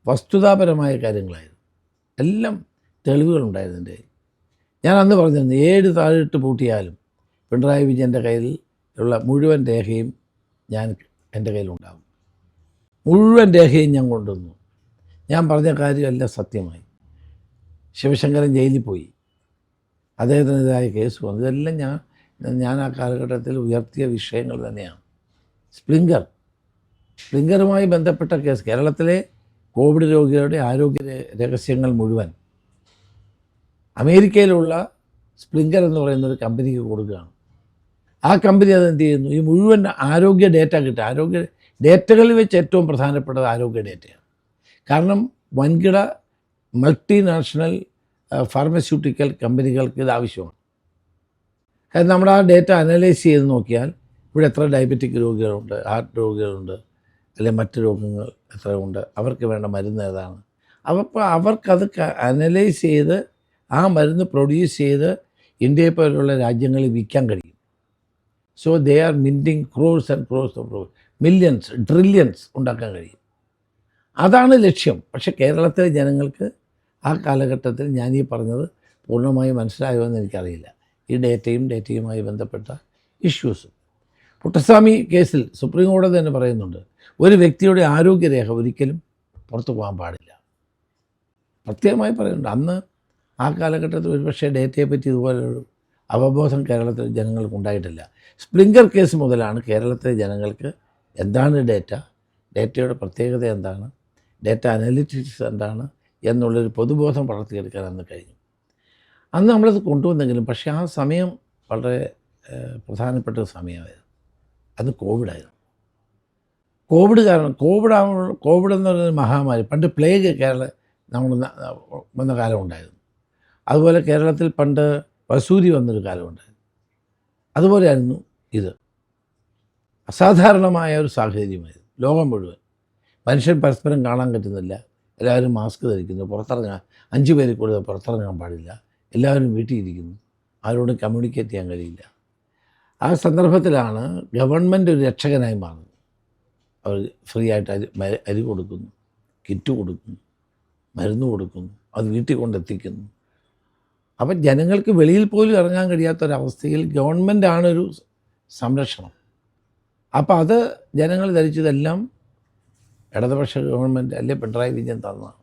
വസ്തുതാപരമായ കാര്യങ്ങളായിരുന്നു. എല്ലാം തെളിവുകളുണ്ടായിരുന്നു എൻ്റെ കയ്യിൽ. ഞാൻ അന്ന് പറഞ്ഞിരുന്നു, 7 താഴിട്ട് പൂട്ടിയാലും പിണറായി വിജയൻ്റെ കയ്യിൽ ഉള്ള മുഴുവൻ രേഖയും എൻ്റെ കയ്യിലുണ്ടാകും. മുഴുവൻ രേഖയും ഞാൻ കൊണ്ടുവന്നു. ഞാൻ പറഞ്ഞ കാര്യമെല്ലാം സത്യമായി. ശിവശങ്കരൻ ജയിലിൽ പോയി, അദ്ദേഹത്തിനെതിരായ കേസ് വന്നു. ഇതെല്ലാം ഞാൻ ആ കാലഘട്ടത്തിൽ ഉയർത്തിയ വിഷയങ്ങൾ തന്നെയാണ്. സ്പ്രിംഗറുമായി ബന്ധപ്പെട്ട കേസ്, കേരളത്തിലെ കോവിഡ് രോഗികളുടെ ആരോഗ്യ രഹസ്യങ്ങൾ മുഴുവൻ അമേരിക്കയിലുള്ള സ്പ്രിംഗർ എന്ന് പറയുന്നൊരു കമ്പനിക്ക് കൊടുക്കുകയാണ്. ആ കമ്പനി അതെന്ത് ചെയ്യുന്നു? ഈ മുഴുവൻ ആരോഗ്യ ഡേറ്റ കിട്ടുക. ആരോഗ്യ ഡേറ്റകളിൽ വെച്ച് ഏറ്റവും പ്രധാനപ്പെട്ടത് ആരോഗ്യ ഡേറ്റയാണ്. കാരണം വൻകിട മൾട്ടിനാഷണൽ ഫാർമസ്യൂട്ടിക്കൽ കമ്പനികൾക്ക് ഇത് ആവശ്യമാണ്. കാരണം നമ്മുടെ ആ ഡേറ്റ അനലൈസ് ചെയ്ത് നോക്കിയാൽ ഇവിടെ എത്ര ഡയബറ്റിക് രോഗികളുണ്ട്, ഹാർട്ട് രോഗികളുണ്ട്, അല്ലെങ്കിൽ മറ്റ് രോഗങ്ങൾ എത്ര ഉണ്ട്, അവർക്ക് വേണ്ട മരുന്ന് ഏതാണ്, അപ്പോൾ അവർക്കത് അനലൈസ് ചെയ്ത് ആ മരുന്ന് പ്രൊഡ്യൂസ് ചെയ്ത് ഇന്ത്യയെ പോലുള്ള രാജ്യങ്ങളിൽ വിൽക്കാൻ കഴിയും. So they are minting crores and crores of crores, millions, trillions ഉണ്ടാക്കാൻ കഴിയും. അതാണ് ലക്ഷ്യം. പക്ഷേ കേരളത്തിലെ ജനങ്ങൾക്ക് ആ കാലഘട്ടത്തിൽ ഞാനീ പറഞ്ഞത് പൂർണ്ണമായി മനസ്സിലായോ എന്ന് എനിക്കറിയില്ല. ഈ ഡേറ്റയുമായി ബന്ധപ്പെട്ട ഇഷ്യൂസും. പുട്ടസ്വാമി കേസിൽ സുപ്രീം കോടതി തന്നെ പറയുന്നുണ്ട്, ഒരു വ്യക്തിയുടെ ആരോഗ്യരേഖ ഒരിക്കലും പുറത്തു പോകാൻ പാടില്ല. പ്രത്യേകമായി പറയുന്നുണ്ട്. അന്ന് ആ കാലഘട്ടത്തിൽ ഒരുപക്ഷെ ഡേറ്റയെപ്പറ്റി ഇതുപോലൊരു അവബോധം കേരളത്തിലെ ജനങ്ങൾക്ക് ഉണ്ടായിട്ടില്ല. സ്പ്രിംഗർ കേസ് മുതലാണ് കേരളത്തിലെ ജനങ്ങൾക്ക് എന്താണ് ഡേറ്റയുടെ പ്രത്യേകത എന്താണ്, ഡേറ്റ അനലിറ്റിക്സ് എന്താണ് എന്നുള്ളൊരു പൊതുബോധം വളർത്തിയെടുക്കാൻ അന്ന് കഴിഞ്ഞു. അന്ന് നമ്മളത് കൊണ്ടുവന്നെങ്കിലും പക്ഷേ ആ സമയം വളരെ പ്രധാനപ്പെട്ട ഒരു സമയമായിരുന്നു. അത് കോവിഡായിരുന്നു. കോവിഡ് കാരണം കോവിഡ് എന്ന് പറയുന്ന മഹാമാരി, പണ്ട് പ്ലേഗ് നമ്മൾ വന്ന കാലമുണ്ടായിരുന്നു. അതുപോലെ കേരളത്തിൽ പണ്ട് വസൂരി വന്നൊരു കാലമുണ്ടായിരുന്നു. അതുപോലെയായിരുന്നു ഇത്. അസാധാരണമായ ഒരു സാഹചര്യമായിരുന്നു. ലോകം മുഴുവൻ മനുഷ്യൻ പരസ്പരം കാണാൻ പറ്റുന്നില്ല, എല്ലാവരും മാസ്ക് ധരിക്കുന്നു, പുറത്തിറങ്ങാൻ 5 പേരിൽ കൂടുതൽ പുറത്തിറങ്ങാൻ പാടില്ല, എല്ലാവരും വീട്ടിലിരിക്കുന്നു, ആരോടും കമ്മ്യൂണിക്കേറ്റ് ചെയ്യാൻ കഴിയില്ല. ആ സന്ദർഭത്തിലാണ് ഗവൺമെൻറ് ഒരു രക്ഷകനായി മാറുന്നത്. അവർ ഫ്രീ ആയിട്ട് അരി കൊടുക്കുന്നു, കിറ്റ് കൊടുക്കുന്നു, മരുന്ന് കൊടുക്കുന്നു, അത് വീട്ടിൽ കൊണ്ടെത്തിക്കുന്നു. അപ്പം ജനങ്ങൾക്ക് വെളിയിൽ പോലും ഇറങ്ങാൻ കഴിയാത്തൊരവസ്ഥയിൽ ഗവൺമെൻറ്റാണൊരു സംരക്ഷണം. അപ്പം അത് ജനങ്ങൾ ധരിച്ചതെല്ലാം ഇടതുപക്ഷ ഗവൺമെൻറ് അല്ലെ പിണറായി വിജയൻ തന്നതാണ്.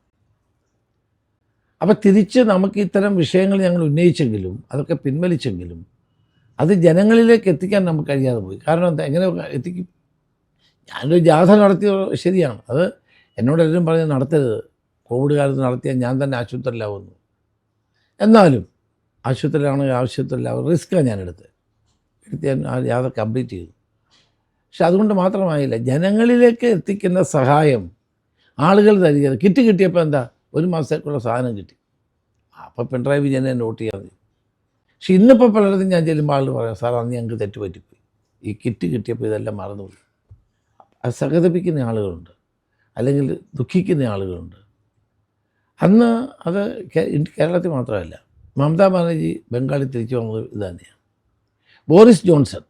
അപ്പം തിരിച്ച് നമുക്ക് ഇത്തരം വിഷയങ്ങൾ ഞങ്ങൾ ഉന്നയിച്ചെങ്കിലും അതൊക്കെ പിൻവലിച്ചെങ്കിലും അത് ജനങ്ങളിലേക്ക് എത്തിക്കാൻ നമുക്ക് കഴിയാതെ പോയി. കാരണം എന്താ, എങ്ങനെ എത്തിക്കും? ഞാനൊരു ജാഥ നടത്തിയത് ശരിയാണ്, അത് എന്നോടെല്ലാവരും പറഞ്ഞ് നടത്തരുത്, കോവിഡ് കാലത്ത് നടത്തിയാൽ ഞാൻ തന്നെ ആശുപത്രിയിലാവുന്നു. എന്നാലും ആശുപത്രിയിലാവും റിസ്ക്കാണ് ഞാനെടുത്ത് ഞാൻ ആ ജാഥ കംപ്ലീറ്റ് ചെയ്തു. പക്ഷെ അതുകൊണ്ട് മാത്രമായില്ല, ജനങ്ങളിലേക്ക് എത്തിക്കുന്ന സഹായം ആളുകൾ തരികയത്. കിറ്റ് കിട്ടിയപ്പോൾ എന്താ, 1 മാസത്തേക്കുള്ള സാധനം കിട്ടി. അപ്പോൾ പിണറായി വിജയനെ നോട്ട് ചെയ്യാൻ മതി. പക്ഷെ ഇന്നിപ്പോൾ പലയിടത്തും ഞാൻ ചെല്ലുമ്പോൾ ആളുകൾ പറയാം, സാർ അന്ന് ഞങ്ങൾക്ക് തെറ്റുപറ്റിപ്പോയി, ഈ കിറ്റ് കിട്ടിയപ്പോൾ ഇതെല്ലാം മറന്നുപോയി. അത് സഹതപിക്കുന്ന ആളുകളുണ്ട്, അല്ലെങ്കിൽ ദുഃഖിക്കുന്ന ആളുകളുണ്ട്. അന്ന് അത് കേരളത്തിൽ മാത്രമല്ല, മമതാ ബാനർജി ബംഗാളിൽ തിരിച്ചു വന്നത് ഇത് തന്നെയാണ്. ബോറിസ് ജോൺസൺ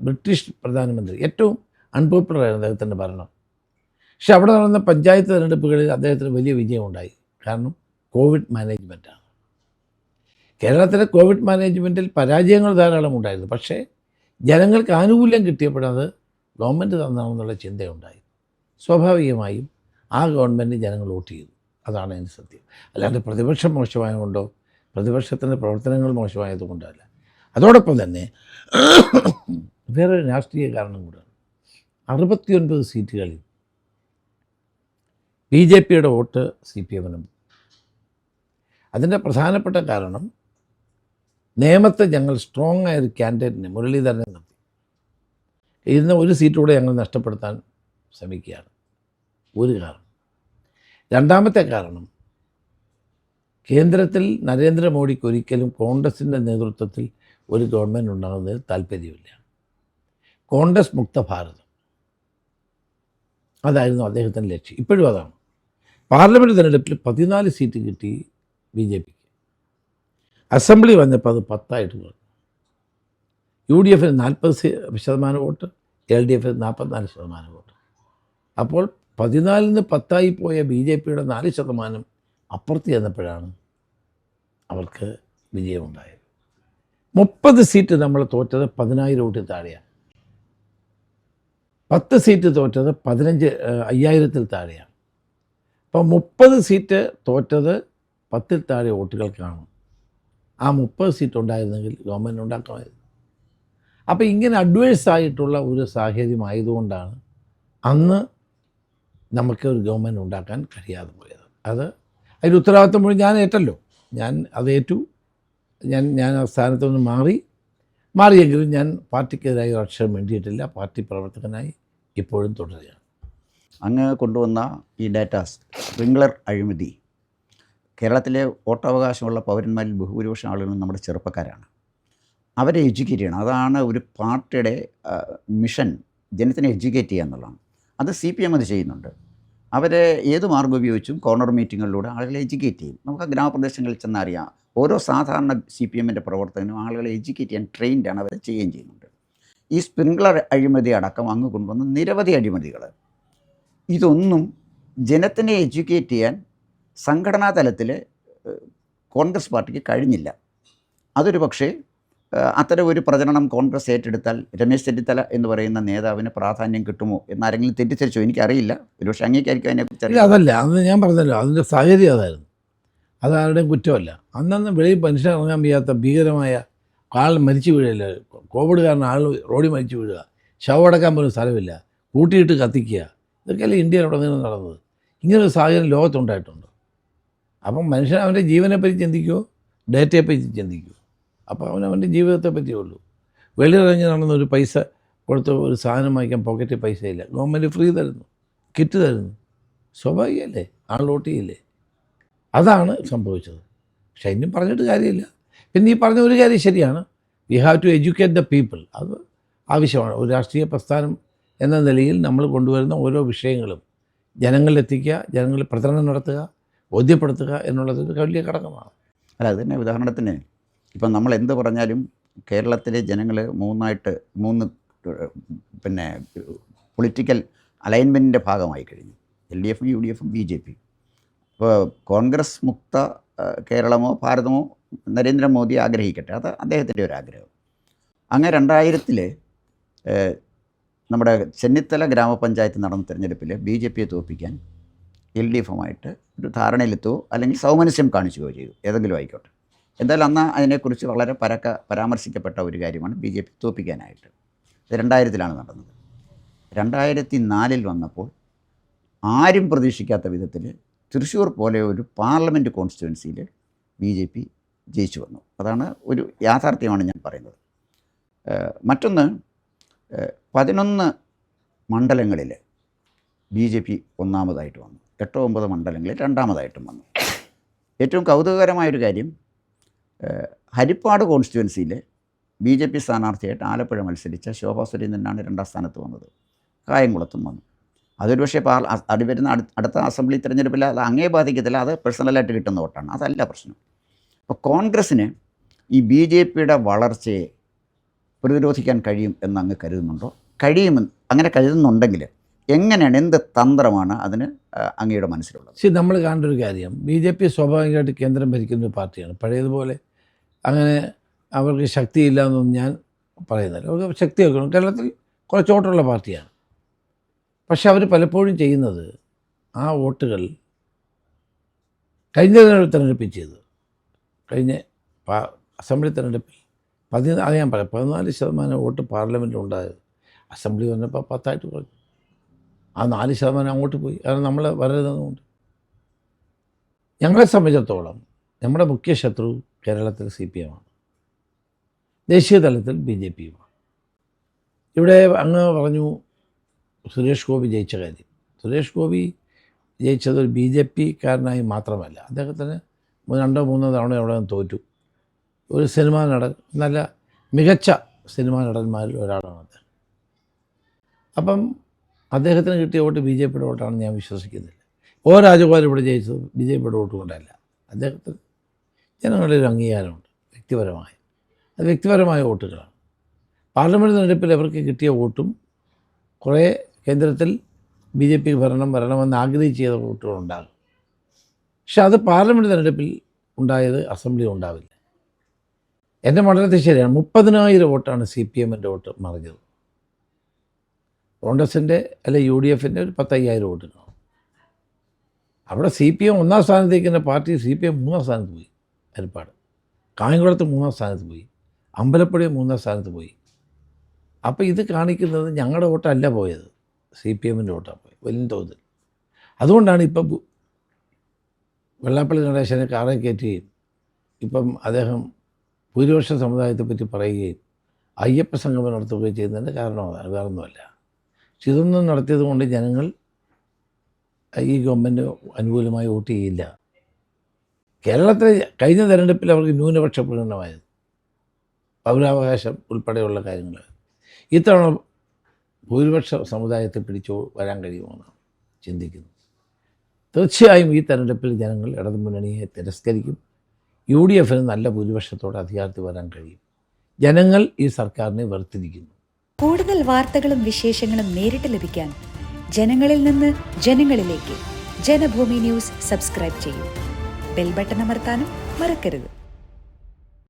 ബ്രിട്ടീഷ് പ്രധാനമന്ത്രി, ഏറ്റവും അൺപോപ്പുലറായിരുന്നു അദ്ദേഹത്തിൻ്റെ ഭരണം. പക്ഷെ അവിടെ നടന്ന പഞ്ചായത്ത് തിരഞ്ഞെടുപ്പുകളിൽ അദ്ദേഹത്തിന് വലിയ വിജയമുണ്ടായി. കാരണം കോവിഡ് മാനേജ്മെൻറ്റാണ്. കേരളത്തിലെ കോവിഡ് മാനേജ്മെൻറ്റിൽ പരാജയങ്ങൾ ധാരാളം ഉണ്ടായിരുന്നു. പക്ഷേ ജനങ്ങൾക്ക് ആനുകൂല്യം കിട്ടിയപ്പോഴത് ഗവൺമെൻറ് തന്നാണെന്നുള്ള ചിന്തയുണ്ടായി. സ്വാഭാവികമായും ആ ഗവൺമെൻറ് ജനങ്ങൾ വോട്ട് ചെയ്തു. അതാണ് അതിൻ്റെ സത്യം. അല്ലാണ്ട് പ്രതിപക്ഷം മോശമായതുകൊണ്ടോ പ്രതിപക്ഷത്തിൻ്റെ പ്രവർത്തനങ്ങൾ മോശമായതുകൊണ്ടല്ല. അതോടൊപ്പം തന്നെ വേറൊരു രാഷ്ട്രീയ കാരണം കൂടാണ്. 69 സീറ്റുകളിൽ BJPയുടെ വോട്ട് CPMനും. അതിൻ്റെ പ്രധാനപ്പെട്ട കാരണം നേമത്തെ ഞങ്ങൾ സ്ട്രോങ് ആയൊരു ക്യാൻഡിഡേറ്റിനെ, മുരളീധരനെ നിർത്തി. ഇന്ന് ഒരു സീറ്റൂടെ ഞങ്ങൾ നഷ്ടപ്പെടുത്താൻ ശ്രമിക്കുകയാണ്. ഒരു കാരണം. രണ്ടാമത്തെ കാരണം, കേന്ദ്രത്തിൽ നരേന്ദ്രമോദിക്ക് ഒരിക്കലും കോൺഗ്രസിൻ്റെ നേതൃത്വത്തിൽ ഒരു ഗവൺമെൻറ് ഉണ്ടാകുന്നതിൽ താല്പര്യമില്ല. കോൺഗ്രസ് മുക്ത ഭാരതം, അതായിരുന്നു അദ്ദേഹത്തിൻ്റെ ലക്ഷ്യം. ഇപ്പോഴും അതാണ്. പാർലമെൻറ്റ് തിരഞ്ഞെടുപ്പിൽ 14 സീറ്റ് കിട്ടി BJPക്ക്. അസംബ്ലി വന്നപ്പോൾ അത് 10 ആയിട്ട് കുറഞ്ഞു. UDFന് 40% വോട്ട്, LDFന് 44% വോട്ട്. അപ്പോൾ 14-ന് 10 പോയ BJPയുടെ 4% അപ്പുറത്ത് ചെന്നപ്പോഴാണ് അവർക്ക് വിജയമുണ്ടായത്. 30 സീറ്റ് നമ്മൾ തോറ്റത് 10,000 വോട്ടിൽ താഴെയാണ്. 10 സീറ്റ് തോറ്റത് 5000-ൽ താഴെയാണ്. അപ്പോൾ 30 സീറ്റ് തോറ്റത് 10-ൽ താഴെ വോട്ടുകൾക്കാണ്. ആ 30 സീറ്റ് ഉണ്ടായിരുന്നെങ്കിൽ ഗവൺമെൻറ് ഉണ്ടാക്കാമായിരുന്നു. അപ്പോൾ ഇങ്ങനെ അഡ്വേഴ്സായിട്ടുള്ള ഒരു സാഹചര്യം ആയതുകൊണ്ടാണ് അന്ന് നമുക്ക് ഒരു ഗവൺമെൻറ് ഉണ്ടാക്കാൻ കഴിയാതെ പോയത്. അതിൻ്റെ ഉത്തരവാദിത്വം മുഴുവൻ ഞാൻ ഏറ്റല്ലോ. ഞാൻ അതേറ്റു. ഞാൻ ആ സ്ഥാനത്ത് നിന്ന് മാറിയെങ്കിലും ഞാൻ പാർട്ടിക്കെതിരായി ഒരു അക്ഷരം വേണ്ടിയിട്ടില്ല. പാർട്ടി പ്രവർത്തകനായി ഇപ്പോഴും തുടരുകയാണ്. അങ്ങ് കൊണ്ടുവന്ന ഈ ഡാറ്റ സ്പ്രിംഗ്ലർ അഴിമതി, കേരളത്തിലെ വോട്ടവകാശമുള്ള പൗരന്മാരിൽ ബഹുഭൂരിപക്ഷം ആളുകളും നമ്മുടെ ചെറുപ്പക്കാരാണ്. അവരെ എഡ്യൂക്കേറ്റ് ചെയ്യണം. അതാണ് ഒരു പാർട്ടിയുടെ മിഷൻ, ജനത്തിനെ എഡ്യൂക്കേറ്റ് ചെയ്യുക എന്നുള്ളതാണ്. അത് CPM അത് ചെയ്യുന്നുണ്ട്. അവരെ ഏത് മാർഗ്ഗം ഉപയോഗിച്ചും കോർണർ മീറ്റിങ്ങുകളിലൂടെ ആളുകളെ എഡ്യൂക്കേറ്റ് ചെയ്യും. നമുക്ക് ഗ്രാമപ്രദേശങ്ങളിൽ ചെന്നറിയാം, ഓരോ സാധാരണ CPMൻ്റെ പ്രവർത്തകനും ആളുകളെ എഡ്യൂക്കേറ്റ് ചെയ്യാൻ ട്രെയിൻഡാണ്, അവരെ ചെയ്യുകയും ചെയ്യുന്നുണ്ട്. ഈ സ്പ്രിംഗ്ലർ അഴിമതി അടക്കം അങ്ങ് കൊണ്ടുവന്ന നിരവധി അഴിമതികൾ. ഇതൊന്നും ജനത്തിനെ എഡ്യൂക്കേറ്റ് ചെയ്യാൻ സംഘടനാ തലത്തിൽ കോൺഗ്രസ് പാർട്ടിക്ക് കഴിഞ്ഞില്ല. അതൊരു പക്ഷേ അത്തരം ഒരു പ്രചരണം കോൺഗ്രസ് ഏറ്റെടുത്താൽ രമേശ് ചെന്നിത്തല എന്ന് പറയുന്ന നേതാവിന് പ്രാധാന്യം കിട്ടുമോ എന്നാരെങ്കിലും തെറ്റിദ്ധരിച്ചോ എനിക്കറിയില്ല. ഒരുപക്ഷെ അങ്ങേക്കായിരിക്കും അതിനെക്കുറിച്ച് ഇല്ല, അതല്ല, അന്ന് ഞാൻ പറഞ്ഞല്ലോ, അതിൻ്റെ സാഹചര്യം അതായിരുന്നു. അതാരുടെയും കുറ്റമല്ല. അന്നന്ന് വെളിയിൽ മനുഷ്യൻ ഇറങ്ങാൻ വയ്യാത്ത ഭീകരമായ ആൾ മരിച്ചു വീഴല്ല, കോവിഡ് കാരണം ആൾ റോഡിൽ മരിച്ചു വീഴുക, ശവമടക്കാൻ പോലും സ്ഥലമില്ല, കൂട്ടിയിട്ട് കത്തിക്കുക, ഇതൊക്കെയല്ലേ ഇന്ത്യയിലുടനീളം നടന്നത്. ഇങ്ങനൊരു സാഹചര്യം ലോകത്തുണ്ടായിട്ടുണ്ട്. അപ്പം മനുഷ്യൻ അവൻ്റെ ജീവനെപ്പറ്റി ചിന്തിക്കുമോ ഡേറ്റയെപ്പറ്റി ചിന്തിക്കുമോ? അപ്പോൾ അവനവൻ്റെ ജീവിതത്തെ പറ്റിയുള്ളൂ. വെളിയിറങ്ങി നടന്ന ഒരു പൈസ കൊടുത്ത് ഒരു സാധനം വാങ്ങിക്കാൻ പോക്കറ്റിൽ പൈസയില്ല, ഗവൺമെൻറ് ഫ്രീ തരുന്നു, കിറ്റ് തരുന്നു. സ്വാഭാവികമല്ലേ, ആൾ വോട്ട് ചെയ്യില്ലേ? അതാണ് സംഭവിച്ചത്. പക്ഷെ ഇനിയും പറഞ്ഞിട്ട് കാര്യമില്ല. പിന്നെ ഈ പറഞ്ഞ ഒരു കാര്യം ശരിയാണ്, we have to educate the people. അത് ആവശ്യമാണ്. ഒരു രാഷ്ട്രീയ പ്രസ്ഥാനം എന്ന നിലയിൽ നമ്മൾ കൊണ്ടുവരുന്ന ഓരോ വിഷയങ്ങളും ജനങ്ങളിലെത്തിക്കുക, ജനങ്ങളിൽ പ്രചരണം നടത്തുക, ബോധ്യപ്പെടുത്തുക എന്നുള്ളത് ഒരു വലിയ ഘടകമാണ്. അല്ല, അത് തന്നെ ഉദാഹരണത്തിന് ഇപ്പം നമ്മൾ എന്ത് പറഞ്ഞാലും കേരളത്തിലെ ജനങ്ങൾ മൂന്ന് പിന്നെ പൊളിറ്റിക്കൽ അലൈൻമെൻറ്റിൻ്റെ ഭാഗമായി കഴിഞ്ഞു. LDF, UDF, BJP. ഇപ്പോൾ കോൺഗ്രസ് മുക്ത കേരളമോ ഭാരതമോ നരേന്ദ്രമോദി ആഗ്രഹിക്കട്ടെ, അത് അദ്ദേഹത്തിൻ്റെ ഒരു ആഗ്രഹം. അങ്ങനെ 2000 നമ്മുടെ ചെന്നിത്തല ഗ്രാമപഞ്ചായത്ത് നടന്ന തിരഞ്ഞെടുപ്പിൽ BJPയെ തോൽപ്പിക്കാൻ LDFുമായിട്ട് ഒരു ധാരണയിലെത്തുകയോ അല്ലെങ്കിൽ സൗമനസ്യം കാണിക്കുകയോ ചെയ്തു, ഏതെങ്കിലും ആയിക്കോട്ടെ. എന്തായാലും അന്ന് അതിനെക്കുറിച്ച് വളരെ പരാമർശിക്കപ്പെട്ട ഒരു കാര്യമാണ് BJP തോൽപ്പിക്കാനായിട്ട്. ഇത് 2000 നടന്നത്. 2004 വന്നപ്പോൾ ആരും പ്രതീക്ഷിക്കാത്ത വിധത്തിൽ തൃശ്ശൂർ പോലെ ഒരു പാർലമെൻറ്റ് കോൺസ്റ്റിറ്റ്യുവൻസിയിൽ BJP ജയിച്ചു വന്നു. അതാണ് ഒരു യാഥാർത്ഥ്യമാണ് ഞാൻ പറയുന്നത്. മറ്റൊന്ന്, 11 മണ്ഡലങ്ങളിൽ BJP ഒന്നാമതായിട്ട് വന്നു, 8-9 മണ്ഡലങ്ങളിൽ രണ്ടാമതായിട്ടും വന്നു. ഏറ്റവും കൗതുകകരമായൊരു കാര്യം, ഹരിപ്പാട് കോൺസ്റ്റിറ്റ്യുവൻസിയിൽ BJP സ്ഥാനാർത്ഥിയായിട്ട് ആലപ്പുഴ മത്സരിച്ച ശോഭാ സുരേന്ദ്രനാണ് 2ാം സ്ഥാനത്ത് വന്നത്. കായംകുളത്തും വന്നു. അതൊരു പക്ഷേ വരുന്ന അടുത്ത അസംബ്ലി തിരഞ്ഞെടുപ്പിൽ അത് അങ്ങേ ബാധിക്കത്തില്ല, അത് പേഴ്സണലായിട്ട് കിട്ടുന്ന വോട്ടാണ്, അതല്ല പ്രശ്നം. അപ്പോൾ കോൺഗ്രസ്സിന് ഈ BJPയുടെ വളർച്ചയെ പ്രതിരോധിക്കാൻ കഴിയും എന്ന് അങ്ങ് കരുതുന്നുണ്ടോ? കഴിയുമെന്ന് അങ്ങനെ കരുതുന്നുണ്ടെങ്കിൽ എങ്ങനെയാണ്, എന്ത് തന്ത്രമാണ് അതിന് അങ്ങയുടെ മനസ്സിലുള്ളത്? ശരി, നമ്മൾ കാണേണ്ട ഒരു കാര്യം, BJP സ്വാഭാവികമായിട്ട് കേന്ദ്രം ഭരിക്കുന്ന ഒരു പാർട്ടിയാണ്. പഴയതുപോലെ അങ്ങനെ അവർക്ക് ശക്തിയില്ല എന്നൊന്നും ഞാൻ പറയുന്നില്ല. അവർക്ക് ശക്തിയൊക്കെ ഉണ്ട്. കേരളത്തിൽ കുറച്ചോട്ടുള്ള പാർട്ടിയാണ്. പക്ഷെ അവർ പലപ്പോഴും ചെയ്യുന്നത്, ആ വോട്ടുകൾ കഴിഞ്ഞ തെരഞ്ഞെടുപ്പിൽ ചെയ്തു, കഴിഞ്ഞ അസംബ്ലി തെരഞ്ഞെടുപ്പിൽ അത് ഞാൻ പറയാം, 14% വോട്ട് പാർലമെൻറ്റിൽ ഉണ്ടായത്. അസംബ്ലി വന്നപ്പോൾ 10 കുറഞ്ഞു. ആ 4% അങ്ങോട്ട് പോയി. കാരണം നമ്മൾ വരരുതെന്നുകൊണ്ട്. ഞങ്ങളെ സംബന്ധിച്ചിടത്തോളം നമ്മുടെ മുഖ്യ ശത്രു കേരളത്തിൽ CPM ആണ്, ദേശീയ തലത്തിൽ BJPയുമാണ്. ഇവിടെ അങ്ങ് പറഞ്ഞു സുരേഷ് ഗോപി ജയിച്ച കാര്യം. സുരേഷ് ഗോപി ജയിച്ചത് ഒരു BJPക്കാരനായി മാത്രമല്ല, അദ്ദേഹത്തിന് 2-3 തവണ അവിടെ തോറ്റു. ഒരു സിനിമാ നടൻ, നല്ല മികച്ച സിനിമാ നടന്മാരിൽ ഒരാളാണ് അദ്ദേഹം. അപ്പം അദ്ദേഹത്തിന് കിട്ടിയ വോട്ട് BJPയുടെ വോട്ടാണെന്ന് ഞാൻ വിശ്വസിക്കുന്നില്ല. രാജഗോപാൽ ഇവിടെ ജയിച്ചത് BJPയുടെ വോട്ട് കൊണ്ടല്ല, അദ്ദേഹത്തിന് ജനങ്ങളുടെ ഒരു അംഗീകാരമുണ്ട്, അത് വ്യക്തിപരമായ വോട്ടുകളാണ്. പാർലമെൻറ്റ് തെരഞ്ഞെടുപ്പിൽ അവർക്ക് കിട്ടിയ വോട്ടും കുറേ കേന്ദ്രത്തിൽ BJP വരണമെന്ന് ആഗ്രഹിച്ച് ചെയ്ത വോട്ടുകളുണ്ടാകും. പക്ഷെ അത് പാർലമെൻറ്റ് തെരഞ്ഞെടുപ്പിൽ ഉണ്ടായത് അസംബ്ലി ഉണ്ടാവില്ല. എൻ്റെ മണ്ഡലത്തിൽ ശരിയാണ്, 30,000 വോട്ടാണ് CPMൻ്റെ വോട്ട് മറിഞ്ഞത്. കോൺഗ്രസിൻ്റെ അല്ലെ UDFൻ്റെ ഒരു 10,000 വോട്ടുകൾ. അവിടെ CPM 1ാം സ്ഥാനത്തേക്കുന്ന പാർട്ടി CPM 3ാം സ്ഥാനത്ത് പോയി. ഹരിപ്പാട്, കായംകുളത്ത് 3ാം സ്ഥാനത്ത് പോയി, അമ്പലപ്പുഴ 3ാം സ്ഥാനത്ത് പോയി. അപ്പോൾ ഇത് കാണിക്കുന്നത് ഞങ്ങളുടെ വോട്ടല്ല പോയത്, CPMൻ്റെ വോട്ടാണ് പോയത് വലിയ തോതിൽ. അതുകൊണ്ടാണ് ഇപ്പം വെള്ളാപ്പള്ളി നടേശനെ കാറെ കയറ്റുകയും ഇപ്പം അദ്ദേഹം ഭൂരിപക്ഷ സമുദായത്തെപ്പറ്റി പറയുകയും അയ്യപ്പ സംഗമം നടത്തുകയും ചെയ്യുന്നതിൻ്റെ കാരണം അതാണ്, വേറൊന്നുമല്ല. പക്ഷെ ഇതൊന്നും നടത്തിയത് കൊണ്ട് ജനങ്ങൾ ഈ ഗവൺമെൻറ് അനുകൂലമായി വോട്ട് ചെയ്യില്ല. കേരളത്തിലെ കഴിഞ്ഞ തെരഞ്ഞെടുപ്പിൽ അവർക്ക് ന്യൂനപക്ഷ പ്രകടനമായത്, പൗരാവകാശം ഉൾപ്പെടെയുള്ള കാര്യങ്ങൾ. ഇത്തവണ ഭൂരിപക്ഷ സമുദായത്തെ പിടിച്ചു വരാൻ കഴിയുമെന്നാണ് ചിന്തിക്കുന്നത്. തീർച്ചയായും ഈ തെരഞ്ഞെടുപ്പിൽ ജനങ്ങൾ ഇടതു മുന്നണിയെ തിരസ്കരിക്കും. UDFന് നല്ല ഭൂരിപക്ഷത്തോടെ അധികാരത്തിൽ വരാൻ കഴിയും. ജനങ്ങൾ ഈ സർക്കാരിനെ വെറുത്തിരിക്കുന്നു. കൂടുതൽ വാർത്തകളും വിശേഷങ്ങളും നേരിട്ട് ലഭിക്കാൻ ജനങ്ങളിൽ നിന്ന് ജനങ്ങളിലേക്ക് ജനഭൂമി ന്യൂസ് സബ്സ്ക്രൈബ് ചെയ്യൂ. ബെൽ ബട്ടൺ അമർത്താനും മറക്കരുത്.